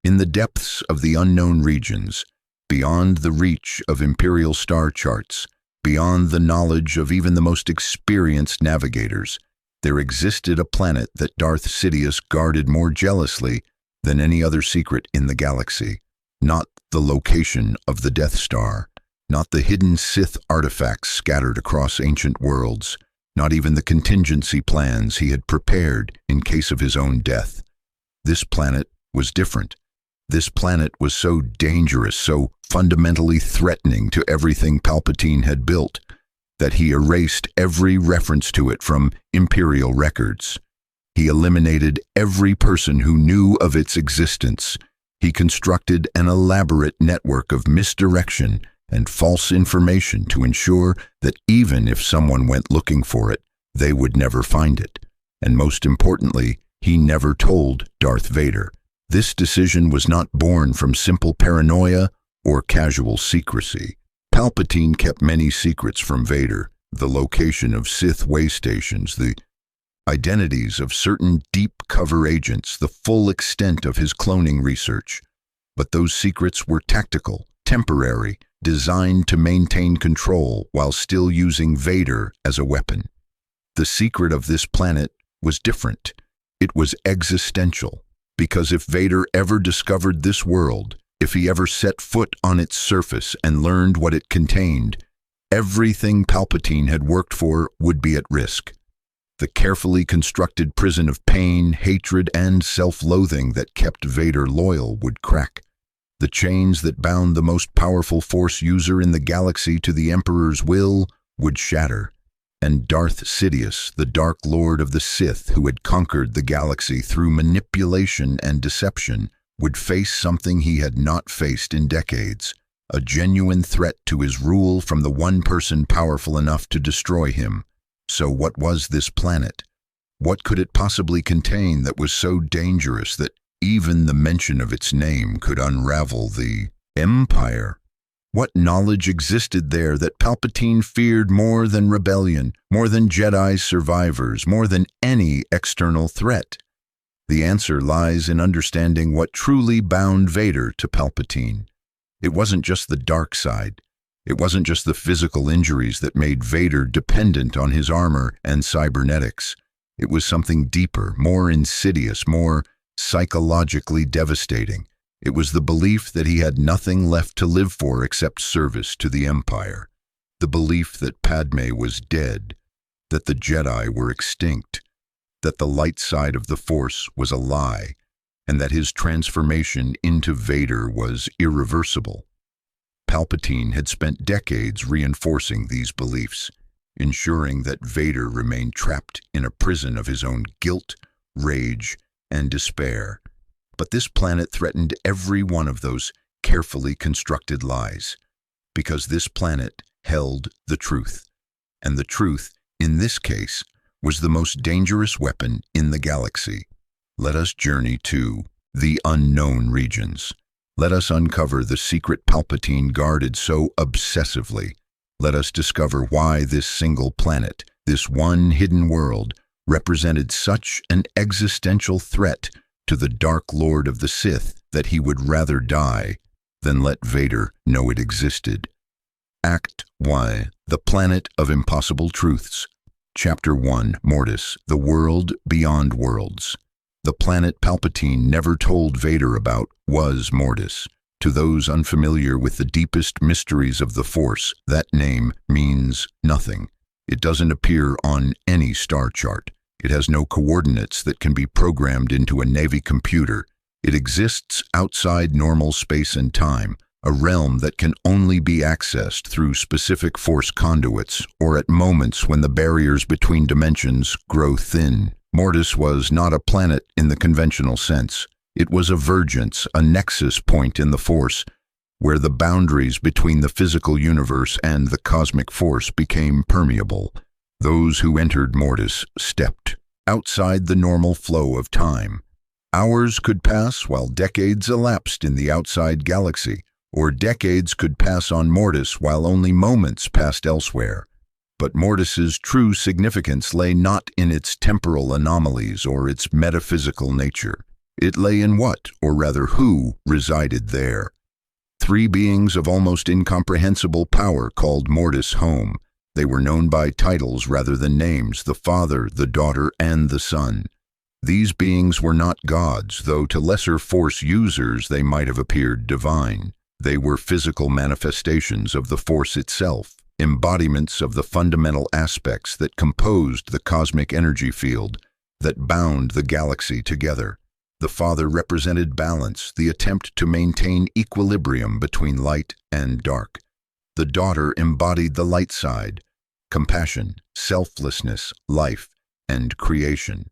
In the depths of the unknown regions, beyond the reach of imperial star charts, beyond the knowledge of even the most experienced navigators, there existed a planet that Darth Sidious guarded more jealously than any other secret in the galaxy. Not the location of the Death Star, not the hidden Sith artifacts scattered across ancient worlds, not even the contingency plans he had prepared in case of his own death. This planet was different. This planet was so dangerous, so fundamentally threatening to everything Palpatine had built, that he erased every reference to it from Imperial records. He eliminated every person who knew of its existence. He constructed an elaborate network of misdirection and false information to ensure that even if someone went looking for it, they would never find it. And most importantly, he never told Darth Vader. This decision was not born from simple paranoia or casual secrecy. Palpatine kept many secrets from Vader: the location of Sith way stations, the identities of certain deep-cover agents, the full extent of his cloning research. But those secrets were tactical, temporary, designed to maintain control while still using Vader as a weapon. The secret of this planet was different. It was existential, because if Vader ever discovered this world, if he ever set foot on its surface and learned what it contained, everything Palpatine had worked for would be at risk. The carefully constructed prison of pain, hatred, and self-loathing that kept Vader loyal would crack. The chains that bound the most powerful Force user in the galaxy to the Emperor's will would shatter. And Darth Sidious, the Dark Lord of the Sith who had conquered the galaxy through manipulation and deception, would face something he had not faced in decades: a genuine threat to his rule from the one person powerful enough to destroy him. So what was this planet? What could it possibly contain that was so dangerous that even the mention of its name could unravel the Empire? What knowledge existed there that Palpatine feared more than rebellion, more than Jedi survivors, more than any external threat? The answer lies in understanding what truly bound Vader to Palpatine. It wasn't just the dark side. It wasn't just the physical injuries that made Vader dependent on his armor and cybernetics. It was something deeper, more insidious, more psychologically devastating. It was the belief that he had nothing left to live for except service to the Empire. The belief that Padme was dead, that the Jedi were extinct, that the light side of the Force was a lie, and that his transformation into Vader was irreversible. Palpatine had spent decades reinforcing these beliefs, ensuring that Vader remained trapped in a prison of his own guilt, rage, and despair. But this planet threatened every one of those carefully constructed lies, because this planet held the truth. And the truth, in this case, was the most dangerous weapon in the galaxy. Let us journey to the unknown regions. Let us uncover the secret Palpatine guarded so obsessively. Let us discover why this single planet, this one hidden world, represented such an existential threat to the Dark Lord of the Sith that he would rather die than let Vader know it existed. Act 1. The Planet of Impossible Truths. Chapter 1. Mortis, the World Beyond Worlds. The planet Palpatine never told Vader about was Mortis. To those unfamiliar with the deepest mysteries of the Force, that name means nothing. It doesn't appear on any star chart. It has no coordinates that can be programmed into a Navy computer. It exists outside normal space and time, a realm that can only be accessed through specific Force conduits or at moments when the barriers between dimensions grow thin. Mortis was not a planet in the conventional sense. It was a vergence, a nexus point in the Force, where the boundaries between the physical universe and the cosmic Force became permeable. Those who entered Mortis stepped outside the normal flow of time. Hours could pass while decades elapsed in the outside galaxy, or decades could pass on Mortis while only moments passed elsewhere. But Mortis's true significance lay not in its temporal anomalies or its metaphysical nature. It lay in what, or rather who, resided there. Three beings of almost incomprehensible power called Mortis home. They were known by titles rather than names: the Father, the Daughter, and the Son. These beings were not gods, though to lesser Force users they might have appeared divine. They were physical manifestations of the Force itself, embodiments of the fundamental aspects that composed the cosmic energy field that bound the galaxy together. The Father represented balance, the attempt to maintain equilibrium between light and dark. The Daughter embodied the light side: compassion, selflessness, life, and creation.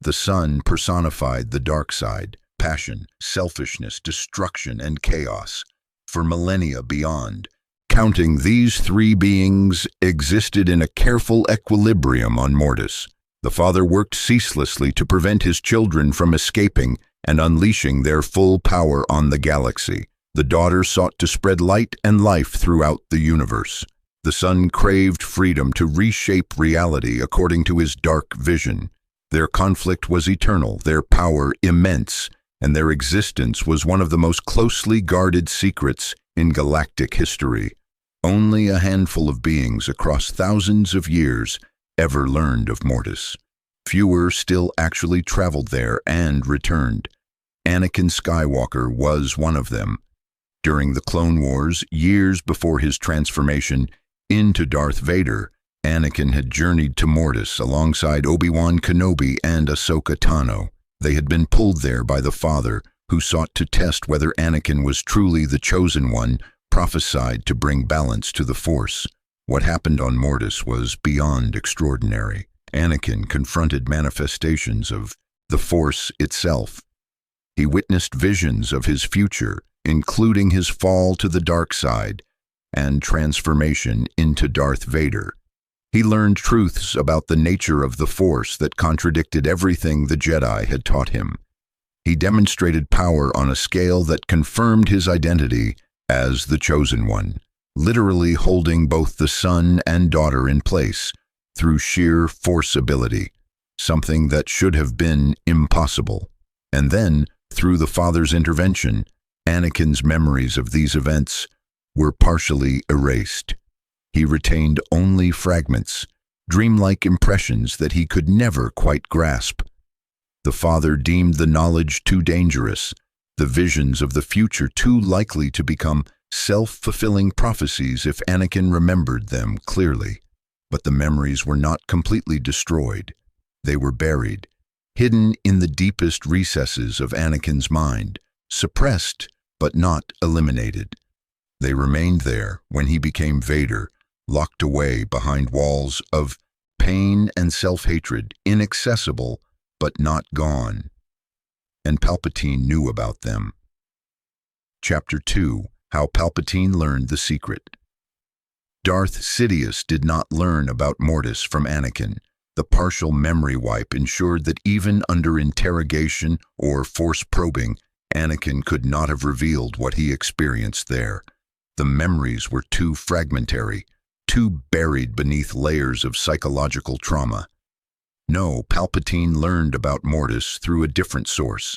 The Son personified the dark side: passion, selfishness, destruction, and chaos. For millennia beyond, counting, these three beings existed in a careful equilibrium on Mortis. The Father worked ceaselessly to prevent his children from escaping and unleashing their full power on the galaxy. The Daughter sought to spread light and life throughout the universe. The Son craved freedom to reshape reality according to his dark vision. Their conflict was eternal, their power immense, and their existence was one of the most closely guarded secrets in galactic history. Only a handful of beings across thousands of years ever learned of Mortis. Fewer still actually traveled there and returned. Anakin Skywalker was one of them. During the Clone Wars, years before his transformation into Darth Vader, Anakin had journeyed to Mortis alongside Obi-Wan Kenobi and Ahsoka Tano. They had been pulled there by the Father, who sought to test whether Anakin was truly the chosen one, prophesied to bring balance to the Force. What happened on Mortis was beyond extraordinary. Anakin confronted manifestations of the Force itself. He witnessed visions of his future, including his fall to the dark side and transformation into Darth Vader. He learned truths about the nature of the Force that contradicted everything the Jedi had taught him. He demonstrated power on a scale that confirmed his identity as the Chosen One, literally holding both the Son and Daughter in place through sheer Force ability, something that should have been impossible. And then, through the Father's intervention, Anakin's memories of these events were partially erased. He retained only fragments, dreamlike impressions that he could never quite grasp. The Father deemed the knowledge too dangerous, the visions of the future too likely to become self-fulfilling prophecies if Anakin remembered them clearly. But the memories were not completely destroyed. They were buried, hidden in the deepest recesses of Anakin's mind, suppressed but not eliminated. They remained there when he became Vader, locked away behind walls of pain and self-hatred, inaccessible but not gone. And Palpatine knew about them. Chapter 2: How Palpatine Learned the Secret. Darth Sidious did not learn about Mortis from Anakin. The partial memory wipe ensured that even under interrogation or Force probing, Anakin could not have revealed what he experienced there. The memories were too fragmentary, too buried beneath layers of psychological trauma. No, Palpatine learned about Mortis through a different source: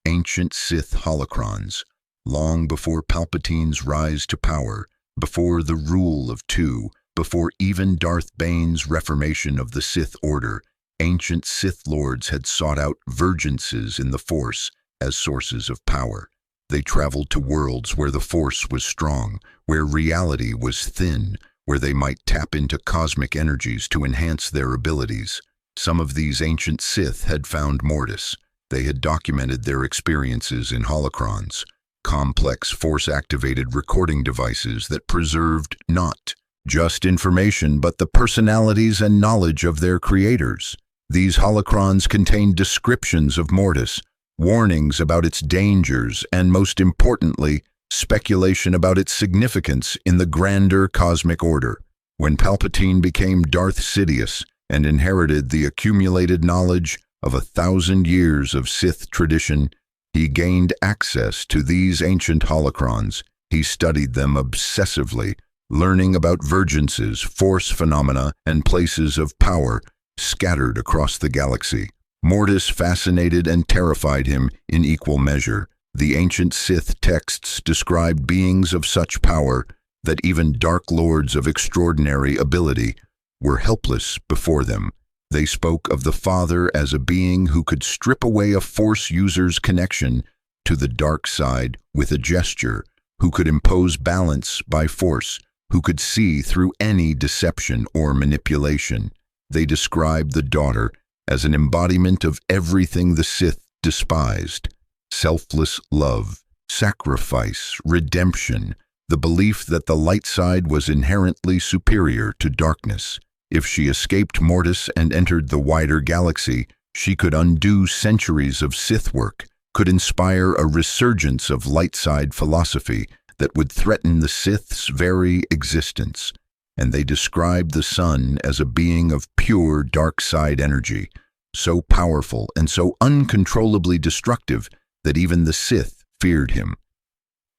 ancient Sith holocrons. Long before Palpatine's rise to power, before the rule of two, before even Darth Bane's reformation of the Sith Order, ancient Sith Lords had sought out vergences in the Force as sources of power. They traveled to worlds where the Force was strong, where reality was thin, where they might tap into cosmic energies to enhance their abilities. Some of these ancient Sith had found Mortis. They had documented their experiences in holocrons, complex Force-activated recording devices that preserved not just information but the personalities and knowledge of their creators. These holocrons contained descriptions of Mortis, warnings about its dangers, and most importantly, speculation about its significance in the grander cosmic order. When Palpatine became Darth Sidious and inherited the accumulated knowledge of 1,000 years of Sith tradition, he gained access to these ancient holocrons. He studied them obsessively, learning about vergences, Force phenomena, and places of power scattered across the galaxy. Mortis fascinated and terrified him in equal measure. The ancient Sith texts described beings of such power that even dark lords of extraordinary ability were helpless before them. They spoke of the Father as a being who could strip away a Force user's connection to the dark side with a gesture, who could impose balance by force, who could see through any deception or manipulation. They described the daughter as an embodiment of everything the Sith despised: selfless love, sacrifice, redemption, the belief that the light side was inherently superior to darkness. If she escaped Mortis and entered the wider galaxy, she could undo centuries of Sith work, could inspire a resurgence of light side philosophy that would threaten the Sith's very existence. And they described the Son as a being of pure dark side energy, so powerful and so uncontrollably destructive that even the Sith feared him.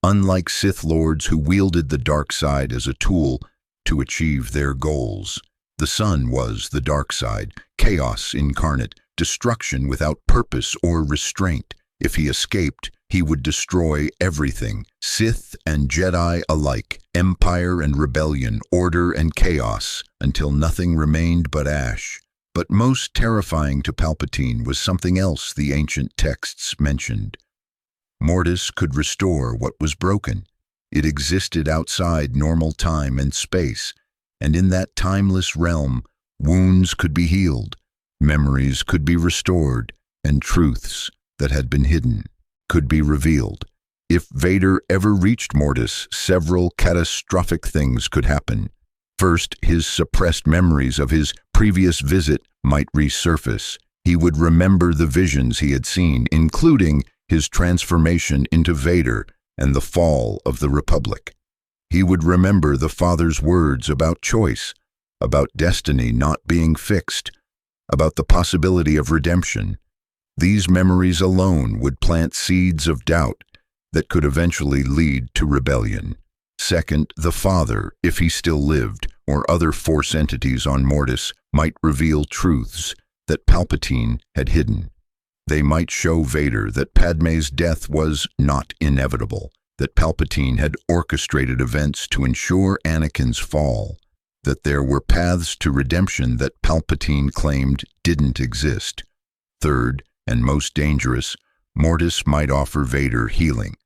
Unlike Sith lords who wielded the dark side as a tool to achieve their goals, the Son was the dark side, chaos incarnate, destruction without purpose or restraint. If he escaped, he would destroy everything, Sith and Jedi alike, empire and rebellion, order and chaos, until nothing remained but ash. But most terrifying to Palpatine was something else the ancient texts mentioned. Mortis could restore what was broken. It existed outside normal time and space, and in that timeless realm, wounds could be healed, memories could be restored, and truths that had been hidden could be revealed. If Vader ever reached Mortis, several catastrophic things could happen. First, his suppressed memories of his previous visit might resurface. He would remember the visions he had seen, including his transformation into Vader and the fall of the Republic. He would remember the Father's words about choice, about destiny not being fixed, about the possibility of redemption. These memories alone would plant seeds of doubt that could eventually lead to rebellion. Second, the Father, if he still lived, or other Force entities on Mortis, might reveal truths that Palpatine had hidden. They might show Vader that Padmé's death was not inevitable, that Palpatine had orchestrated events to ensure Anakin's fall, that there were paths to redemption that Palpatine claimed didn't exist. Third, and most dangerous, Mortis might offer Vader healing.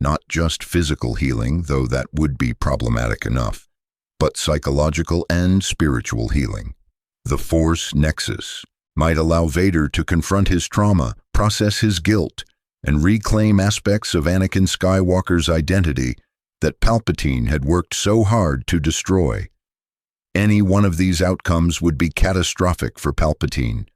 Not just physical healing, though that would be problematic enough, but psychological and spiritual healing. The Force Nexus might allow Vader to confront his trauma, process his guilt, and reclaim aspects of Anakin Skywalker's identity that Palpatine had worked so hard to destroy. Any one of these outcomes would be catastrophic for Palpatine.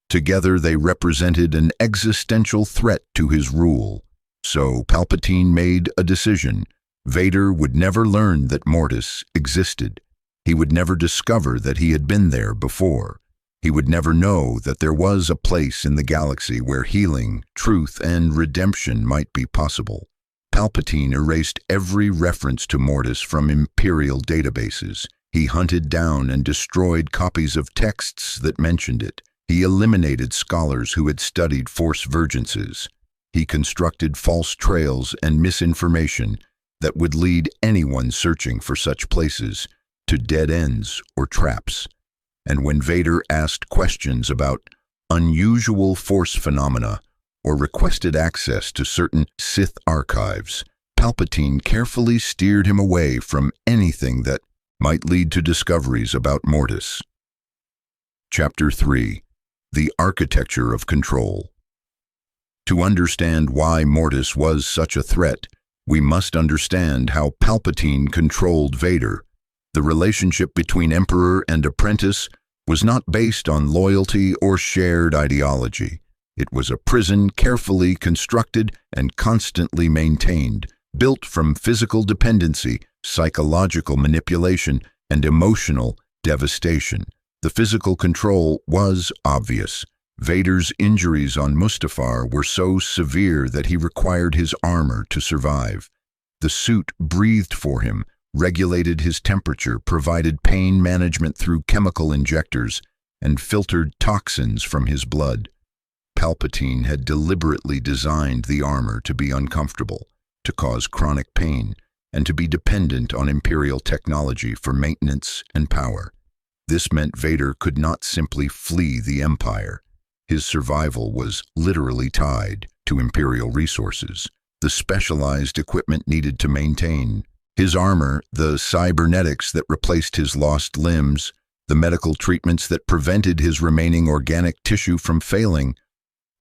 Together they represented an existential threat to his rule. So Palpatine made a decision. Vader would never learn that Mortis existed. He would never discover that he had been there before. He would never know that there was a place in the galaxy where healing, truth, and redemption might be possible. Palpatine erased every reference to Mortis from Imperial databases. He hunted down and destroyed copies of texts that mentioned it. He eliminated scholars who had studied Force vergences. He constructed false trails and misinformation that would lead anyone searching for such places to dead ends or traps. And when Vader asked questions about unusual Force phenomena or requested access to certain Sith archives, Palpatine carefully steered him away from anything that might lead to discoveries about Mortis. Chapter 3. The Architecture of Control. To understand why Mortis was such a threat, we must understand how Palpatine controlled Vader. The relationship between Emperor and apprentice was not based on loyalty or shared ideology. It was a prison carefully constructed and constantly maintained, built from physical dependency, psychological manipulation, and emotional devastation. The physical control was obvious. Vader's injuries on Mustafar were so severe that he required his armor to survive. The suit breathed for him, regulated his temperature, provided pain management through chemical injectors, and filtered toxins from his blood. Palpatine had deliberately designed the armor to be uncomfortable, to cause chronic pain, and to be dependent on Imperial technology for maintenance and power. This meant Vader could not simply flee the Empire. His survival was literally tied to Imperial resources, the specialized equipment needed to maintain his armor, the cybernetics that replaced his lost limbs, the medical treatments that prevented his remaining organic tissue from failing.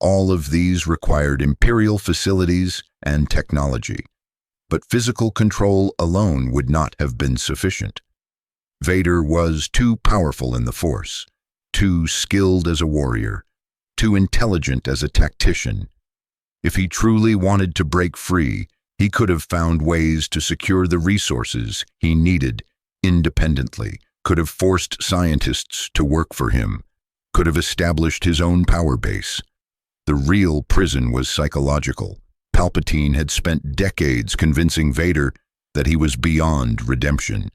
All of these required Imperial facilities and technology. But physical control alone would not have been sufficient. Vader was too powerful in the Force, too skilled as a warrior, too intelligent as a tactician. If he truly wanted to break free, he could have found ways to secure the resources he needed independently, could have forced scientists to work for him, could have established his own power base. The real prison was psychological. Palpatine had spent decades convincing Vader that he was beyond redemption.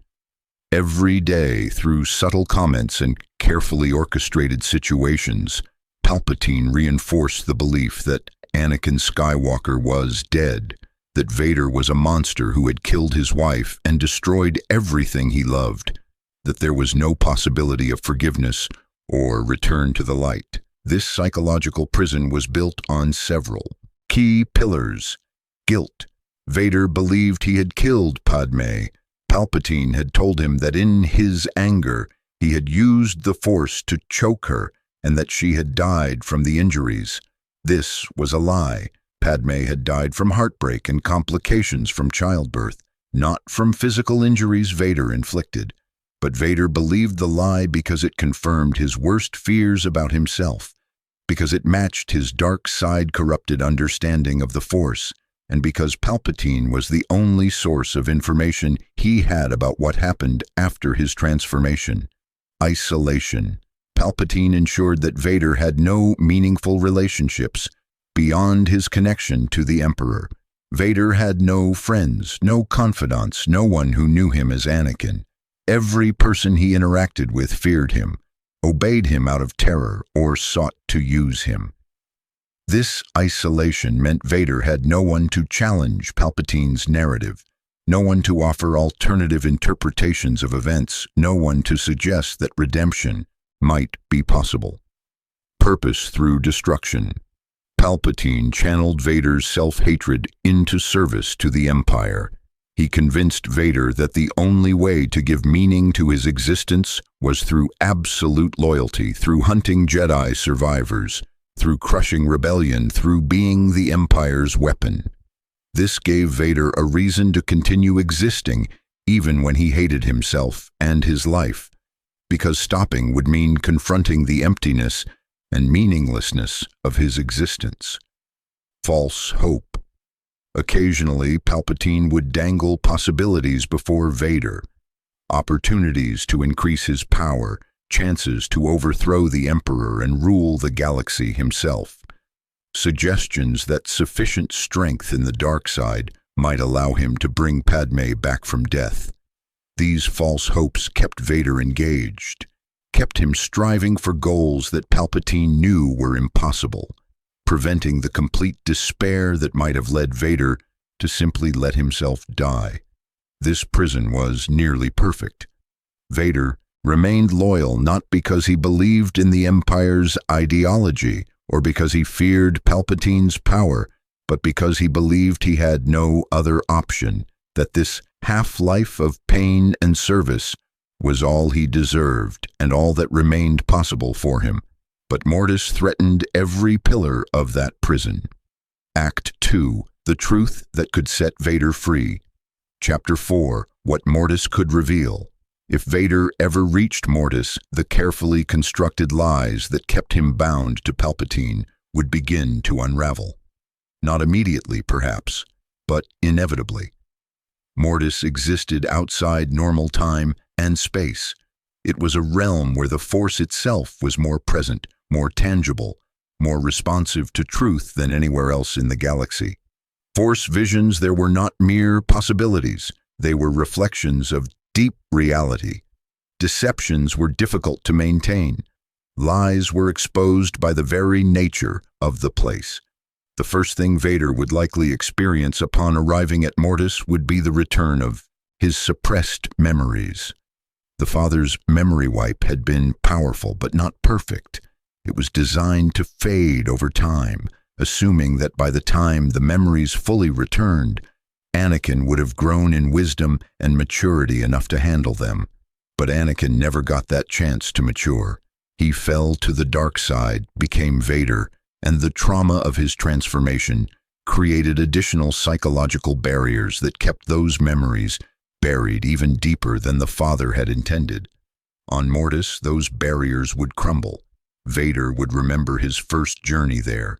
Every day, through subtle comments and carefully orchestrated situations, Palpatine reinforced the belief that Anakin Skywalker was dead, that Vader was a monster who had killed his wife and destroyed everything he loved, that there was no possibility of forgiveness or return to the light. This psychological prison was built on several key pillars. Guilt. Vader believed he had killed Padme. Palpatine had told him that in his anger he had used the Force to choke her and that she had died from the injuries. This was a lie. Padme had died from heartbreak and complications from childbirth, not from physical injuries Vader inflicted. But Vader believed the lie because it confirmed his worst fears about himself, because it matched his dark side corrupted understanding of the Force, and because Palpatine was the only source of information he had about what happened after his transformation. Isolation. Palpatine ensured that Vader had no meaningful relationships beyond his connection to the Emperor. Vader had no friends, no confidants, no one who knew him as Anakin. Every person he interacted with feared him, obeyed him out of terror, or sought to use him. This isolation meant Vader had no one to challenge Palpatine's narrative, no one to offer alternative interpretations of events, no one to suggest that redemption might be possible. Purpose through destruction. Palpatine channeled Vader's self-hatred into service to the Empire. He convinced Vader that the only way to give meaning to his existence was through absolute loyalty, through hunting Jedi survivors, through crushing rebellion, through being the Empire's weapon. This gave Vader a reason to continue existing even when he hated himself and his life, because stopping would mean confronting the emptiness and meaninglessness of his existence. False hope. Occasionally, Palpatine would dangle possibilities before Vader, opportunities to increase his power, chances to overthrow the Emperor and rule the galaxy himself, suggestions that sufficient strength in the dark side might allow him to bring Padme back from death. These false hopes kept Vader engaged, kept him striving for goals that Palpatine knew were impossible, preventing the complete despair that might have led Vader to simply let himself die. This prison was nearly perfect. Vader remained loyal not because he believed in the Empire's ideology or because he feared Palpatine's power, but because he believed he had no other option, that this half-life of pain and service was all he deserved and all that remained possible for him. But Mortis threatened every pillar of that prison. Act 2. The truth that could set Vader free. Chapter 4. What Mortis could reveal. If Vader ever reached Mortis, the carefully constructed lies that kept him bound to Palpatine would begin to unravel. Not immediately, perhaps, but inevitably. Mortis existed outside normal time and space. It was a realm where the Force itself was more present, more tangible, more responsive to truth than anywhere else in the galaxy. Force visions there were not mere possibilities. They were reflections of deep reality. Deceptions were difficult to maintain. Lies were exposed by the very nature of the place. The first thing Vader would likely experience upon arriving at Mortis would be the return of his suppressed memories. The father's memory wipe had been powerful but not perfect. It was designed to fade over time, assuming that by the time the memories fully returned, Anakin would have grown in wisdom and maturity enough to handle them. But Anakin never got that chance to mature. He fell to the dark side, became Vader, and the trauma of his transformation created additional psychological barriers that kept those memories buried even deeper than the father had intended. On Mortis, those barriers would crumble. Vader would remember his first journey there.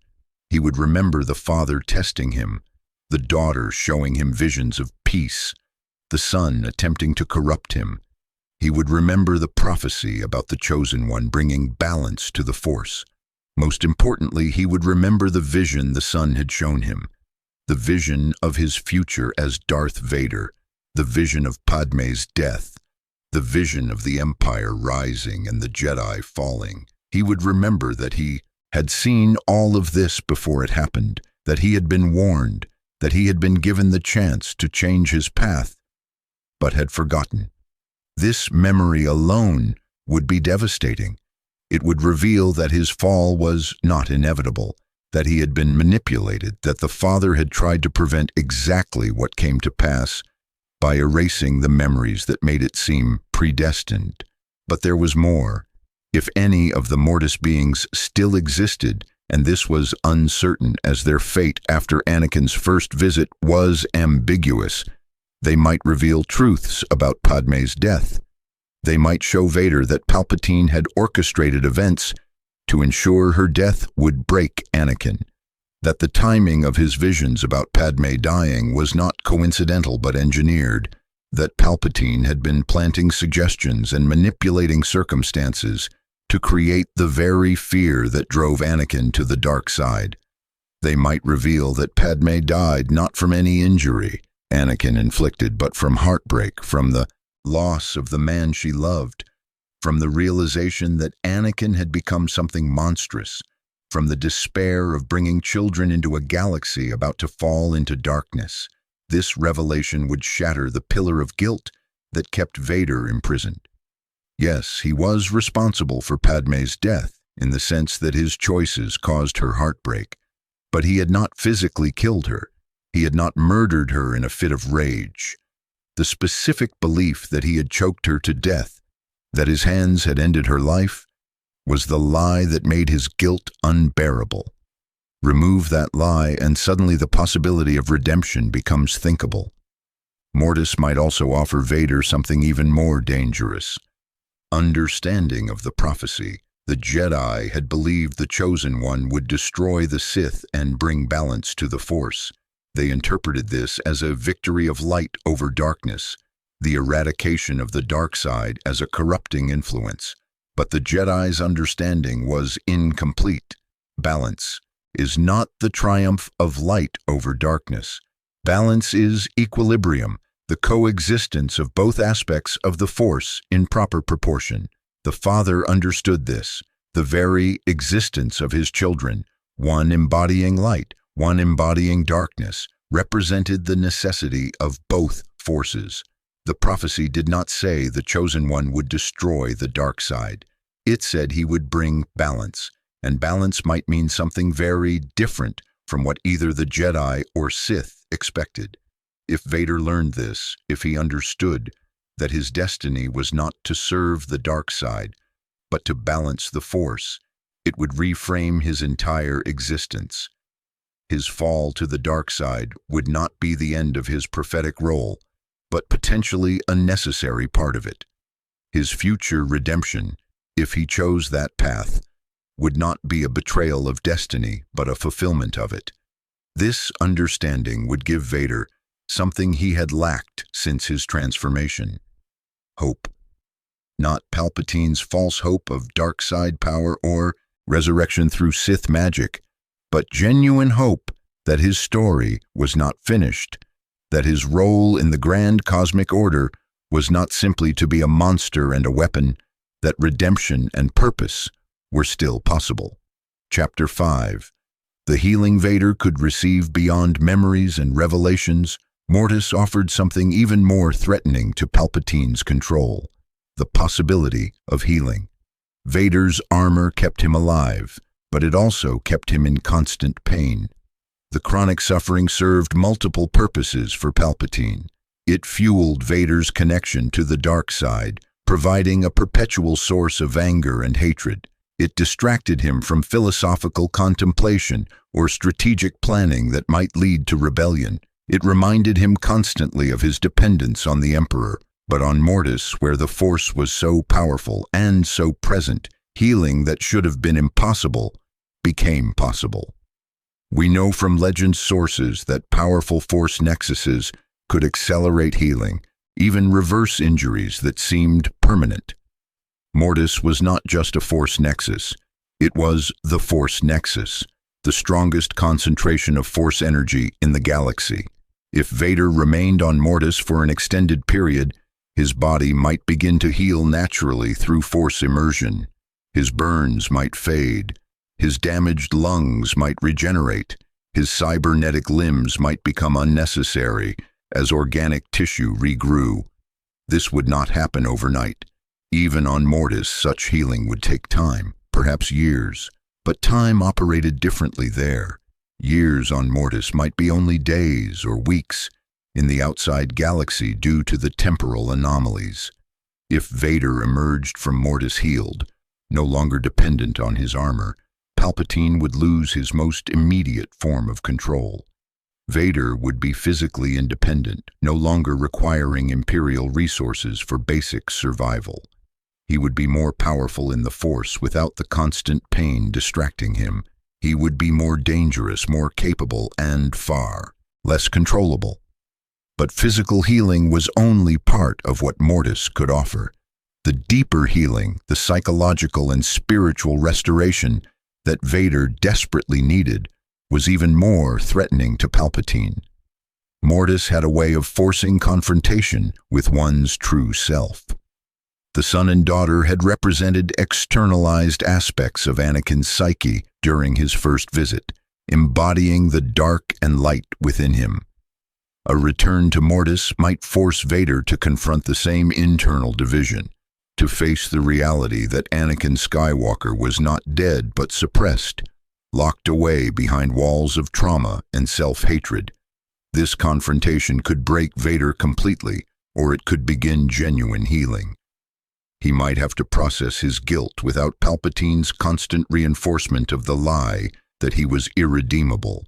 He would remember the father testing him, the daughter showing him visions of peace, the son attempting to corrupt him. He would remember the prophecy about the Chosen One bringing balance to the Force. Most importantly, he would remember the vision the son had shown him, the vision of his future as Darth Vader, the vision of Padmé's death, the vision of the Empire rising and the Jedi falling. He would remember that he had seen all of this before it happened, that he had been warned, that he had been given the chance to change his path, but had forgotten. This memory alone would be devastating. It would reveal that his fall was not inevitable, that he had been manipulated, that the father had tried to prevent exactly what came to pass by erasing the memories that made it seem predestined. But there was more. If any of the Mortis beings still existed, and this was uncertain as their fate after Anakin's first visit was ambiguous, they might reveal truths about Padmé's death. They might show Vader that Palpatine had orchestrated events to ensure her death would break Anakin, that the timing of his visions about Padmé dying was not coincidental but engineered, that Palpatine had been planting suggestions and manipulating circumstances to create the very fear that drove Anakin to the dark side. They might reveal that Padmé died not from any injury Anakin inflicted, but from heartbreak, from the loss of the man she loved, from the realization that Anakin had become something monstrous, from the despair of bringing children into a galaxy about to fall into darkness. This revelation would shatter the pillar of guilt that kept Vader imprisoned. Yes, he was responsible for Padmé's death, in the sense that his choices caused her heartbreak, but he had not physically killed her. He had not murdered her in a fit of rage. The specific belief that he had choked her to death, that his hands had ended her life, was the lie that made his guilt unbearable. Remove that lie, and suddenly the possibility of redemption becomes thinkable. Mortis might also offer Vader something even more dangerous. Understanding of the prophecy. The Jedi had believed the Chosen One would destroy the Sith and bring balance to the Force. They interpreted this as a victory of light over darkness, the eradication of the dark side as a corrupting influence. But the Jedi's understanding was incomplete. Balance is not the triumph of light over darkness. Balance is equilibrium, the coexistence of both aspects of the Force in proper proportion. The Father understood this, the very existence of his children, one embodying light, one embodying darkness, represented the necessity of both forces. The prophecy did not say the Chosen One would destroy the dark side. It said he would bring balance, and balance might mean something very different from what either the Jedi or Sith expected. If Vader learned this, if he understood that his destiny was not to serve the dark side, but to balance the Force, it would reframe his entire existence. His fall to the dark side would not be the end of his prophetic role, but potentially a necessary part of it. His future redemption, if he chose that path, would not be a betrayal of destiny, but a fulfillment of it. This understanding would give Vader something he had lacked since his transformation. Hope. Not Palpatine's false hope of dark side power or resurrection through Sith magic, but genuine hope that his story was not finished, that his role in the grand cosmic order was not simply to be a monster and a weapon, that redemption and purpose were still possible. Chapter 5. The healing Vader could receive beyond memories and revelations, Mortis offered something even more threatening to Palpatine's control: the possibility of healing. Vader's armor kept him alive, but it also kept him in constant pain. The chronic suffering served multiple purposes for Palpatine. It fueled Vader's connection to the dark side, providing a perpetual source of anger and hatred. It distracted him from philosophical contemplation or strategic planning that might lead to rebellion. It reminded him constantly of his dependence on the Emperor. But on Mortis, where the Force was so powerful and so present, healing that should have been impossible became possible. We know from Legends sources that powerful Force nexuses could accelerate healing, even reverse injuries that seemed permanent. Mortis was not just a Force nexus. It was the Force nexus, the strongest concentration of Force energy in the galaxy. If Vader remained on Mortis for an extended period, his body might begin to heal naturally through Force immersion. His burns might fade. His damaged lungs might regenerate. His cybernetic limbs might become unnecessary as organic tissue regrew. This would not happen overnight. Even on Mortis, such healing would take time, perhaps years. But time operated differently there. Years on Mortis might be only days or weeks in the outside galaxy due to the temporal anomalies. If Vader emerged from Mortis healed, no longer dependent on his armor, Palpatine would lose his most immediate form of control. Vader would be physically independent, no longer requiring Imperial resources for basic survival. He would be more powerful in the Force without the constant pain distracting him. He would be more dangerous, more capable, and far less controllable. But physical healing was only part of what Mortis could offer. The deeper healing, the psychological and spiritual restoration that Vader desperately needed, was even more threatening to Palpatine. Mortis had a way of forcing confrontation with one's true self. The son and daughter had represented externalized aspects of Anakin's psyche during his first visit, embodying the dark and light within him. A return to Mortis might force Vader to confront the same internal division, to face the reality that Anakin Skywalker was not dead but suppressed, locked away behind walls of trauma and self-hatred. This confrontation could break Vader completely, or it could begin genuine healing. He might have to process his guilt without Palpatine's constant reinforcement of the lie that he was irredeemable.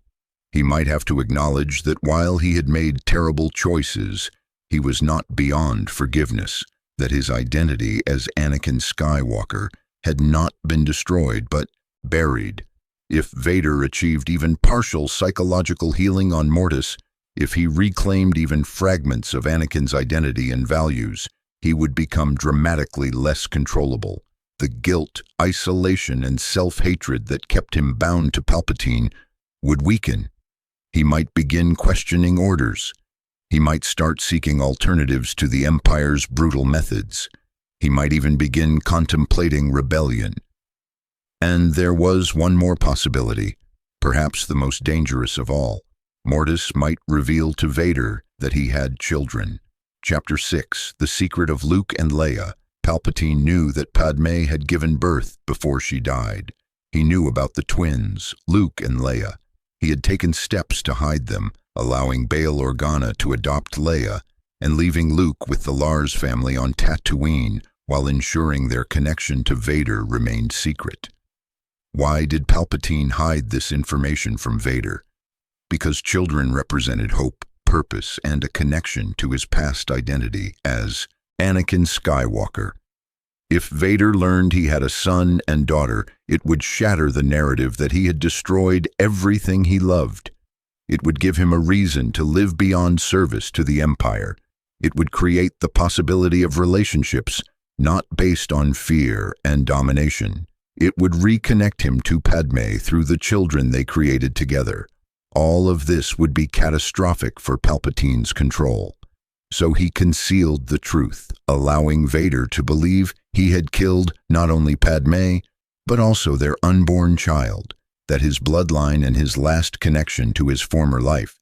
He might have to acknowledge that while he had made terrible choices, he was not beyond forgiveness, that his identity as Anakin Skywalker had not been destroyed but buried. If Vader achieved even partial psychological healing on Mortis, if he reclaimed even fragments of Anakin's identity and values, he would become dramatically less controllable. The guilt, isolation, and self-hatred that kept him bound to Palpatine would weaken. He might begin questioning orders. He might start seeking alternatives to the Empire's brutal methods. He might even begin contemplating rebellion. And there was one more possibility, perhaps the most dangerous of all. Mortis might reveal to Vader that he had children. Chapter 6. The Secret of Luke and Leia. Palpatine knew that Padme had given birth before she died. He knew about the twins, Luke and Leia. He had taken steps to hide them, allowing Bail Organa to adopt Leia and leaving Luke with the Lars family on Tatooine while ensuring their connection to Vader remained secret. Why did Palpatine hide this information from Vader? Because children represented hope, purpose, and a connection to his past identity as Anakin Skywalker. If Vader learned he had a son and daughter, it would shatter the narrative that he had destroyed everything he loved. It would give him a reason to live beyond service to the Empire. It would create the possibility of relationships not based on fear and domination. It would reconnect him to Padme through the children they created together. All of this would be catastrophic for Palpatine's control. So he concealed the truth, allowing Vader to believe he had killed not only Padme, but also their unborn child, that his bloodline and his last connection to his former life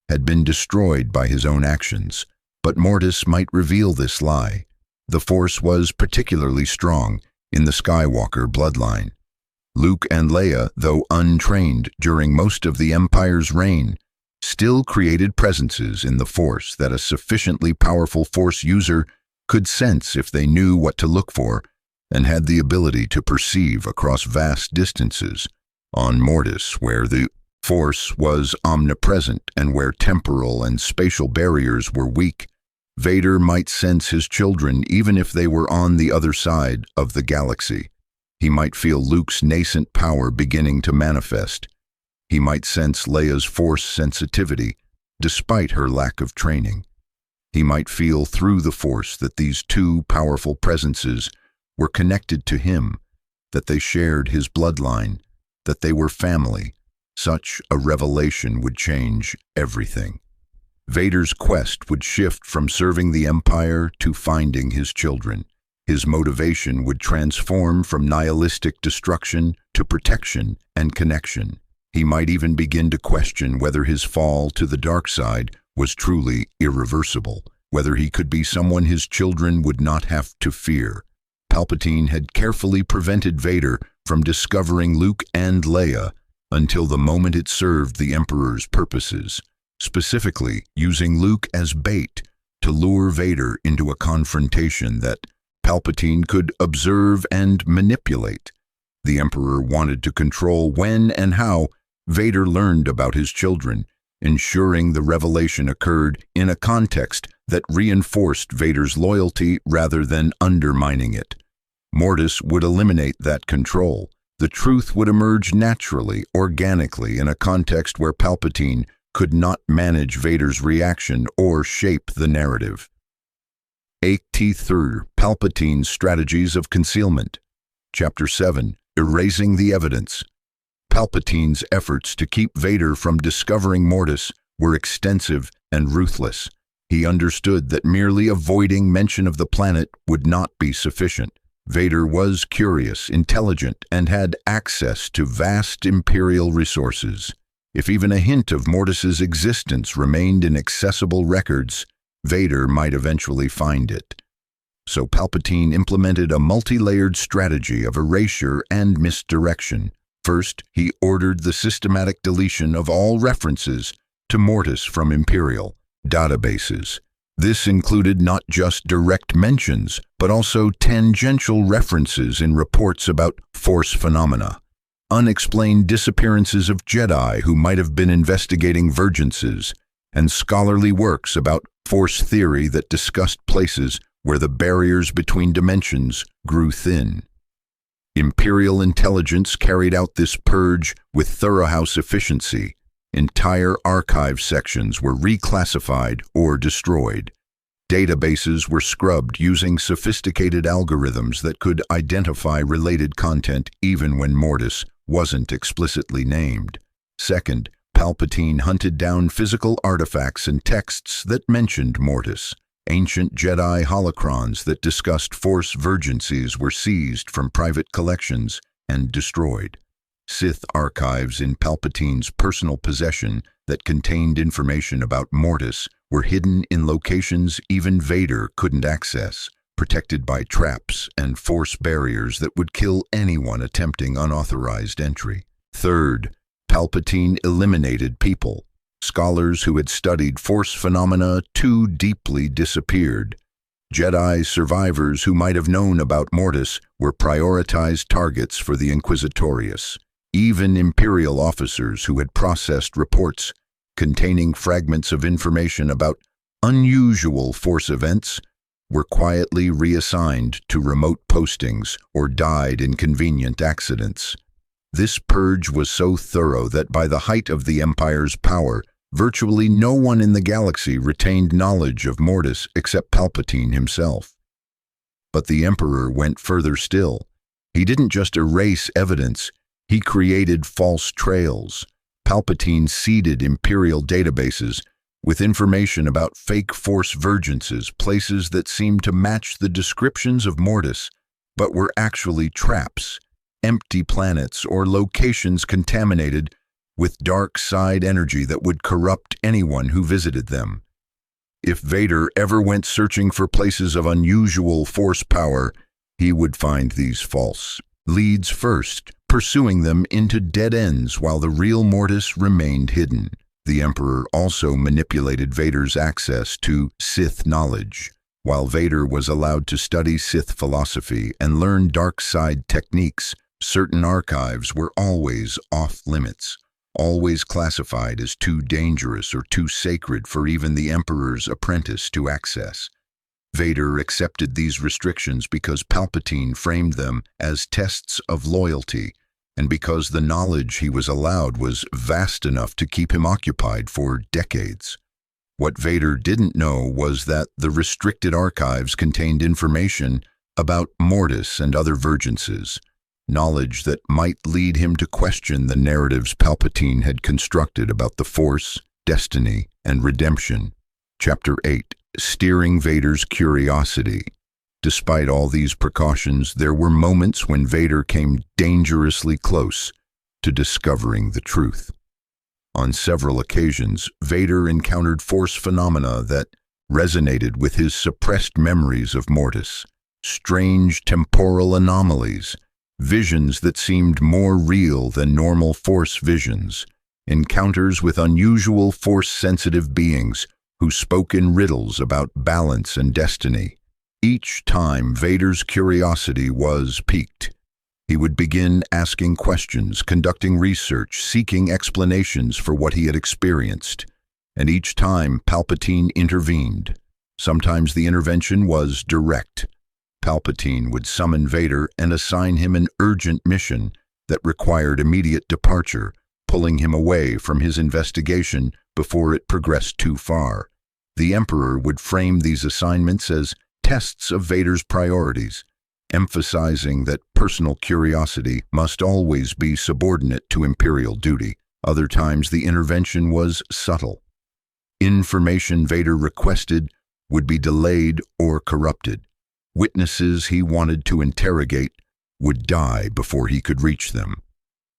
had been destroyed by his own actions. But Mortis might reveal this lie. The Force was particularly strong in the Skywalker bloodline. Luke and Leia, though untrained during most of the Empire's reign, still created presences in the Force that a sufficiently powerful Force user could sense if they knew what to look for and had the ability to perceive across vast distances. On Mortis, where the Force was omnipresent and where temporal and spatial barriers were weak, Vader might sense his children even if they were on the other side of the galaxy. He might feel Luke's nascent power beginning to manifest. He might sense Leia's Force sensitivity, despite her lack of training. He might feel through the Force that these two powerful presences were connected to him, that they shared his bloodline, that they were family. Such a revelation would change everything. Vader's quest would shift from serving the Empire to finding his children. His motivation would transform from nihilistic destruction to protection and connection. He might even begin to question whether his fall to the dark side was truly irreversible, whether he could be someone his children would not have to fear. Palpatine had carefully prevented Vader from discovering Luke and Leia until the moment it served the Emperor's purposes, specifically using Luke as bait to lure Vader into a confrontation that Palpatine could observe and manipulate. The Emperor wanted to control when and how Vader learned about his children, ensuring the revelation occurred in a context that reinforced Vader's loyalty rather than undermining it. Mortis would eliminate that control. The truth would emerge naturally, organically, in a context where Palpatine could not manage Vader's reaction or shape the narrative. 83. Palpatine's Strategies of Concealment. Chapter 7. Erasing the Evidence. Palpatine's efforts to keep Vader from discovering Mortis were extensive and ruthless. He understood that merely avoiding mention of the planet would not be sufficient. Vader was curious, intelligent, and had access to vast Imperial resources. If even a hint of Mortis's existence remained in accessible records, Vader might eventually find it. So Palpatine implemented a multi-layered strategy of erasure and misdirection. First, he ordered the systematic deletion of all references to Mortis from Imperial databases. This included not just direct mentions, but also tangential references in reports about Force phenomena, unexplained disappearances of Jedi who might have been investigating vergences, and scholarly works about Force theory that discussed places where the barriers between dimensions grew thin. Imperial intelligence carried out this purge with thorough efficiency. Entire archive sections were reclassified or destroyed. Databases were scrubbed using sophisticated algorithms that could identify related content even when Mortis wasn't explicitly named. Second, Palpatine hunted down physical artifacts and texts that mentioned Mortis. Ancient Jedi holocrons that discussed Force vergencies were seized from private collections and destroyed. Sith archives in Palpatine's personal possession that contained information about Mortis were hidden in locations even Vader couldn't access, protected by traps and Force barriers that would kill anyone attempting unauthorized entry. Third, Palpatine eliminated people. Scholars who had studied Force phenomena too deeply disappeared. Jedi survivors who might have known about Mortis were prioritized targets for the Inquisitorius. Even Imperial officers who had processed reports containing fragments of information about unusual Force events were quietly reassigned to remote postings or died in convenient accidents. This purge was so thorough that by the height of the Empire's power, virtually no one in the galaxy retained knowledge of Mortis except Palpatine himself. But the Emperor went further still. He didn't just erase evidence, he created false trails. Palpatine seeded Imperial databases with information about fake Force vergences, places that seemed to match the descriptions of Mortis, but were actually traps. empty planets or locations contaminated with dark side energy that would corrupt anyone who visited them. If Vader ever went searching for places of unusual force power, he would find these false leads first, pursuing them into dead ends while the real Mortis remained hidden. The Emperor also manipulated Vader's access to Sith knowledge. While Vader was allowed to study Sith philosophy and learn dark side techniques, certain archives were always off-limits, always classified as too dangerous or too sacred for even the Emperor's apprentice to access. Vader accepted these restrictions because Palpatine framed them as tests of loyalty, and because the knowledge he was allowed was vast enough to keep him occupied for decades. What Vader didn't know was that the restricted archives contained information about Mortis and other vergences, knowledge that might lead him to question the narratives Palpatine had constructed about the Force, destiny, and redemption. Chapter 8. Steering Vader's Curiosity. Despite all these precautions, there were moments when Vader came dangerously close to discovering the truth. On several occasions, Vader encountered Force phenomena that resonated with his suppressed memories of Mortis, strange temporal anomalies, visions that seemed more real than normal Force visions, encounters with unusual Force-sensitive beings who spoke in riddles about balance and destiny. Each time Vader's curiosity was piqued, he would begin asking questions, conducting research, seeking explanations for what he had experienced. And each time Palpatine intervened. Sometimes the intervention was direct. Palpatine would summon Vader and assign him an urgent mission that required immediate departure, pulling him away from his investigation before it progressed too far. The Emperor would frame these assignments as tests of Vader's priorities, emphasizing that personal curiosity must always be subordinate to Imperial duty. Other times the intervention was subtle. Information Vader requested would be delayed or corrupted. Witnesses he wanted to interrogate would die before he could reach them.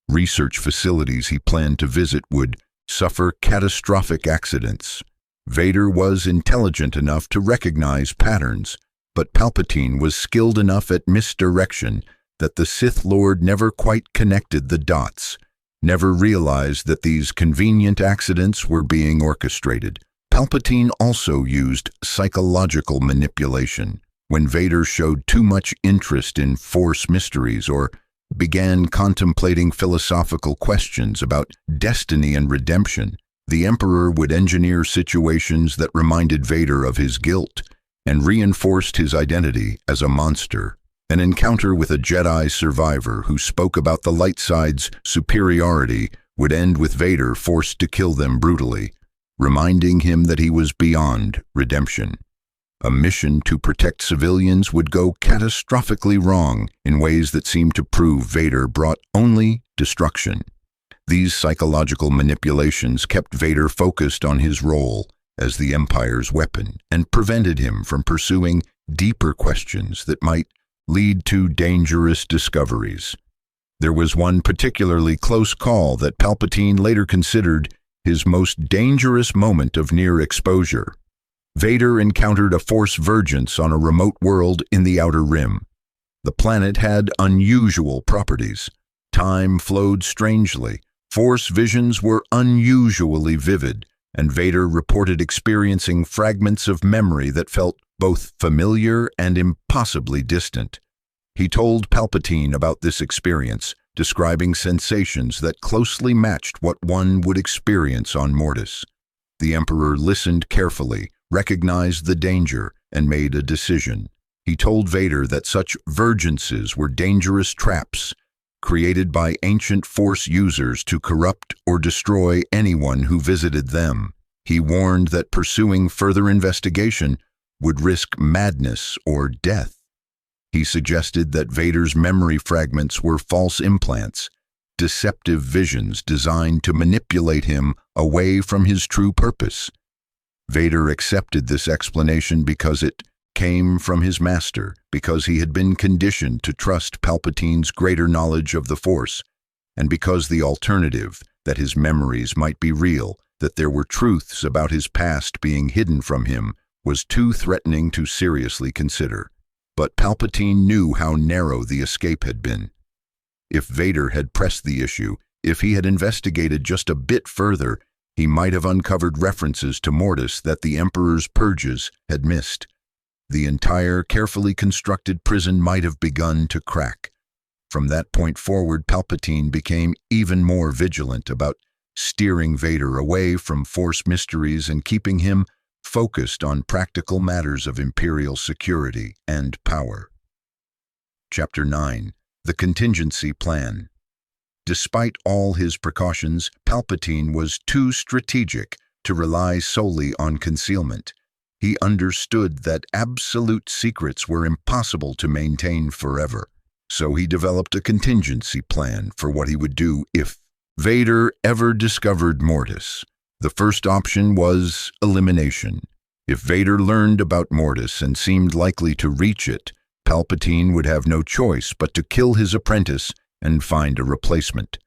Research facilities he planned to visit would suffer catastrophic accidents. Vader was intelligent enough to recognize patterns, but Palpatine was skilled enough at misdirection that the Sith Lord never quite connected the dots, never realized that these convenient accidents were being orchestrated. Palpatine also used psychological manipulation. When Vader showed too much interest in Force mysteries or began contemplating philosophical questions about destiny and redemption, the Emperor would engineer situations that reminded Vader of his guilt and reinforced his identity as a monster. An encounter with a Jedi survivor who spoke about the light side's superiority would end with Vader forced to kill them brutally, reminding him that he was beyond redemption. A mission to protect civilians would go catastrophically wrong in ways that seemed to prove Vader brought only destruction. These psychological manipulations kept Vader focused on his role as the Empire's weapon and prevented him from pursuing deeper questions that might lead to dangerous discoveries. There was one particularly close call that Palpatine later considered his most dangerous moment of near exposure. Vader encountered a Force vergence on a remote world in the Outer Rim. The planet had unusual properties. Time flowed strangely. Force visions were unusually vivid, and Vader reported experiencing fragments of memory that felt both familiar and impossibly distant. He told Palpatine about this experience, describing sensations that closely matched what one would experience on Mortis. The Emperor listened carefully, recognized the danger, and made a decision. He told Vader that such vergences were dangerous traps created by ancient Force users to corrupt or destroy anyone who visited them. He warned that pursuing further investigation would risk madness or death. He suggested that Vader's memory fragments were false implants, deceptive visions designed to manipulate him away from his true purpose. Vader accepted this explanation because it came from his master because he had been conditioned to trust Palpatine's greater knowledge of the Force, and because the alternative, that his memories might be real, that there were truths about his past being hidden from him, was too threatening to seriously consider. But Palpatine knew how narrow the escape had been. If Vader had pressed the issue, if he had investigated just a bit further, he might have uncovered references to Mortis that the Emperor's purges had missed. The entire carefully constructed prison might have begun to crack. From that point forward, Palpatine became even more vigilant about steering Vader away from Force mysteries and keeping him focused on practical matters of Imperial security and power. Chapter 9. The Contingency Plan. Despite all his precautions, Palpatine was too strategic to rely solely on concealment. He understood that absolute secrets were impossible to maintain forever, so he developed a contingency plan for what he would do if Vader ever discovered Mortis. The first option was elimination. If Vader learned about Mortis and seemed likely to reach it, Palpatine would have no choice but to kill his apprentice and find a replacement.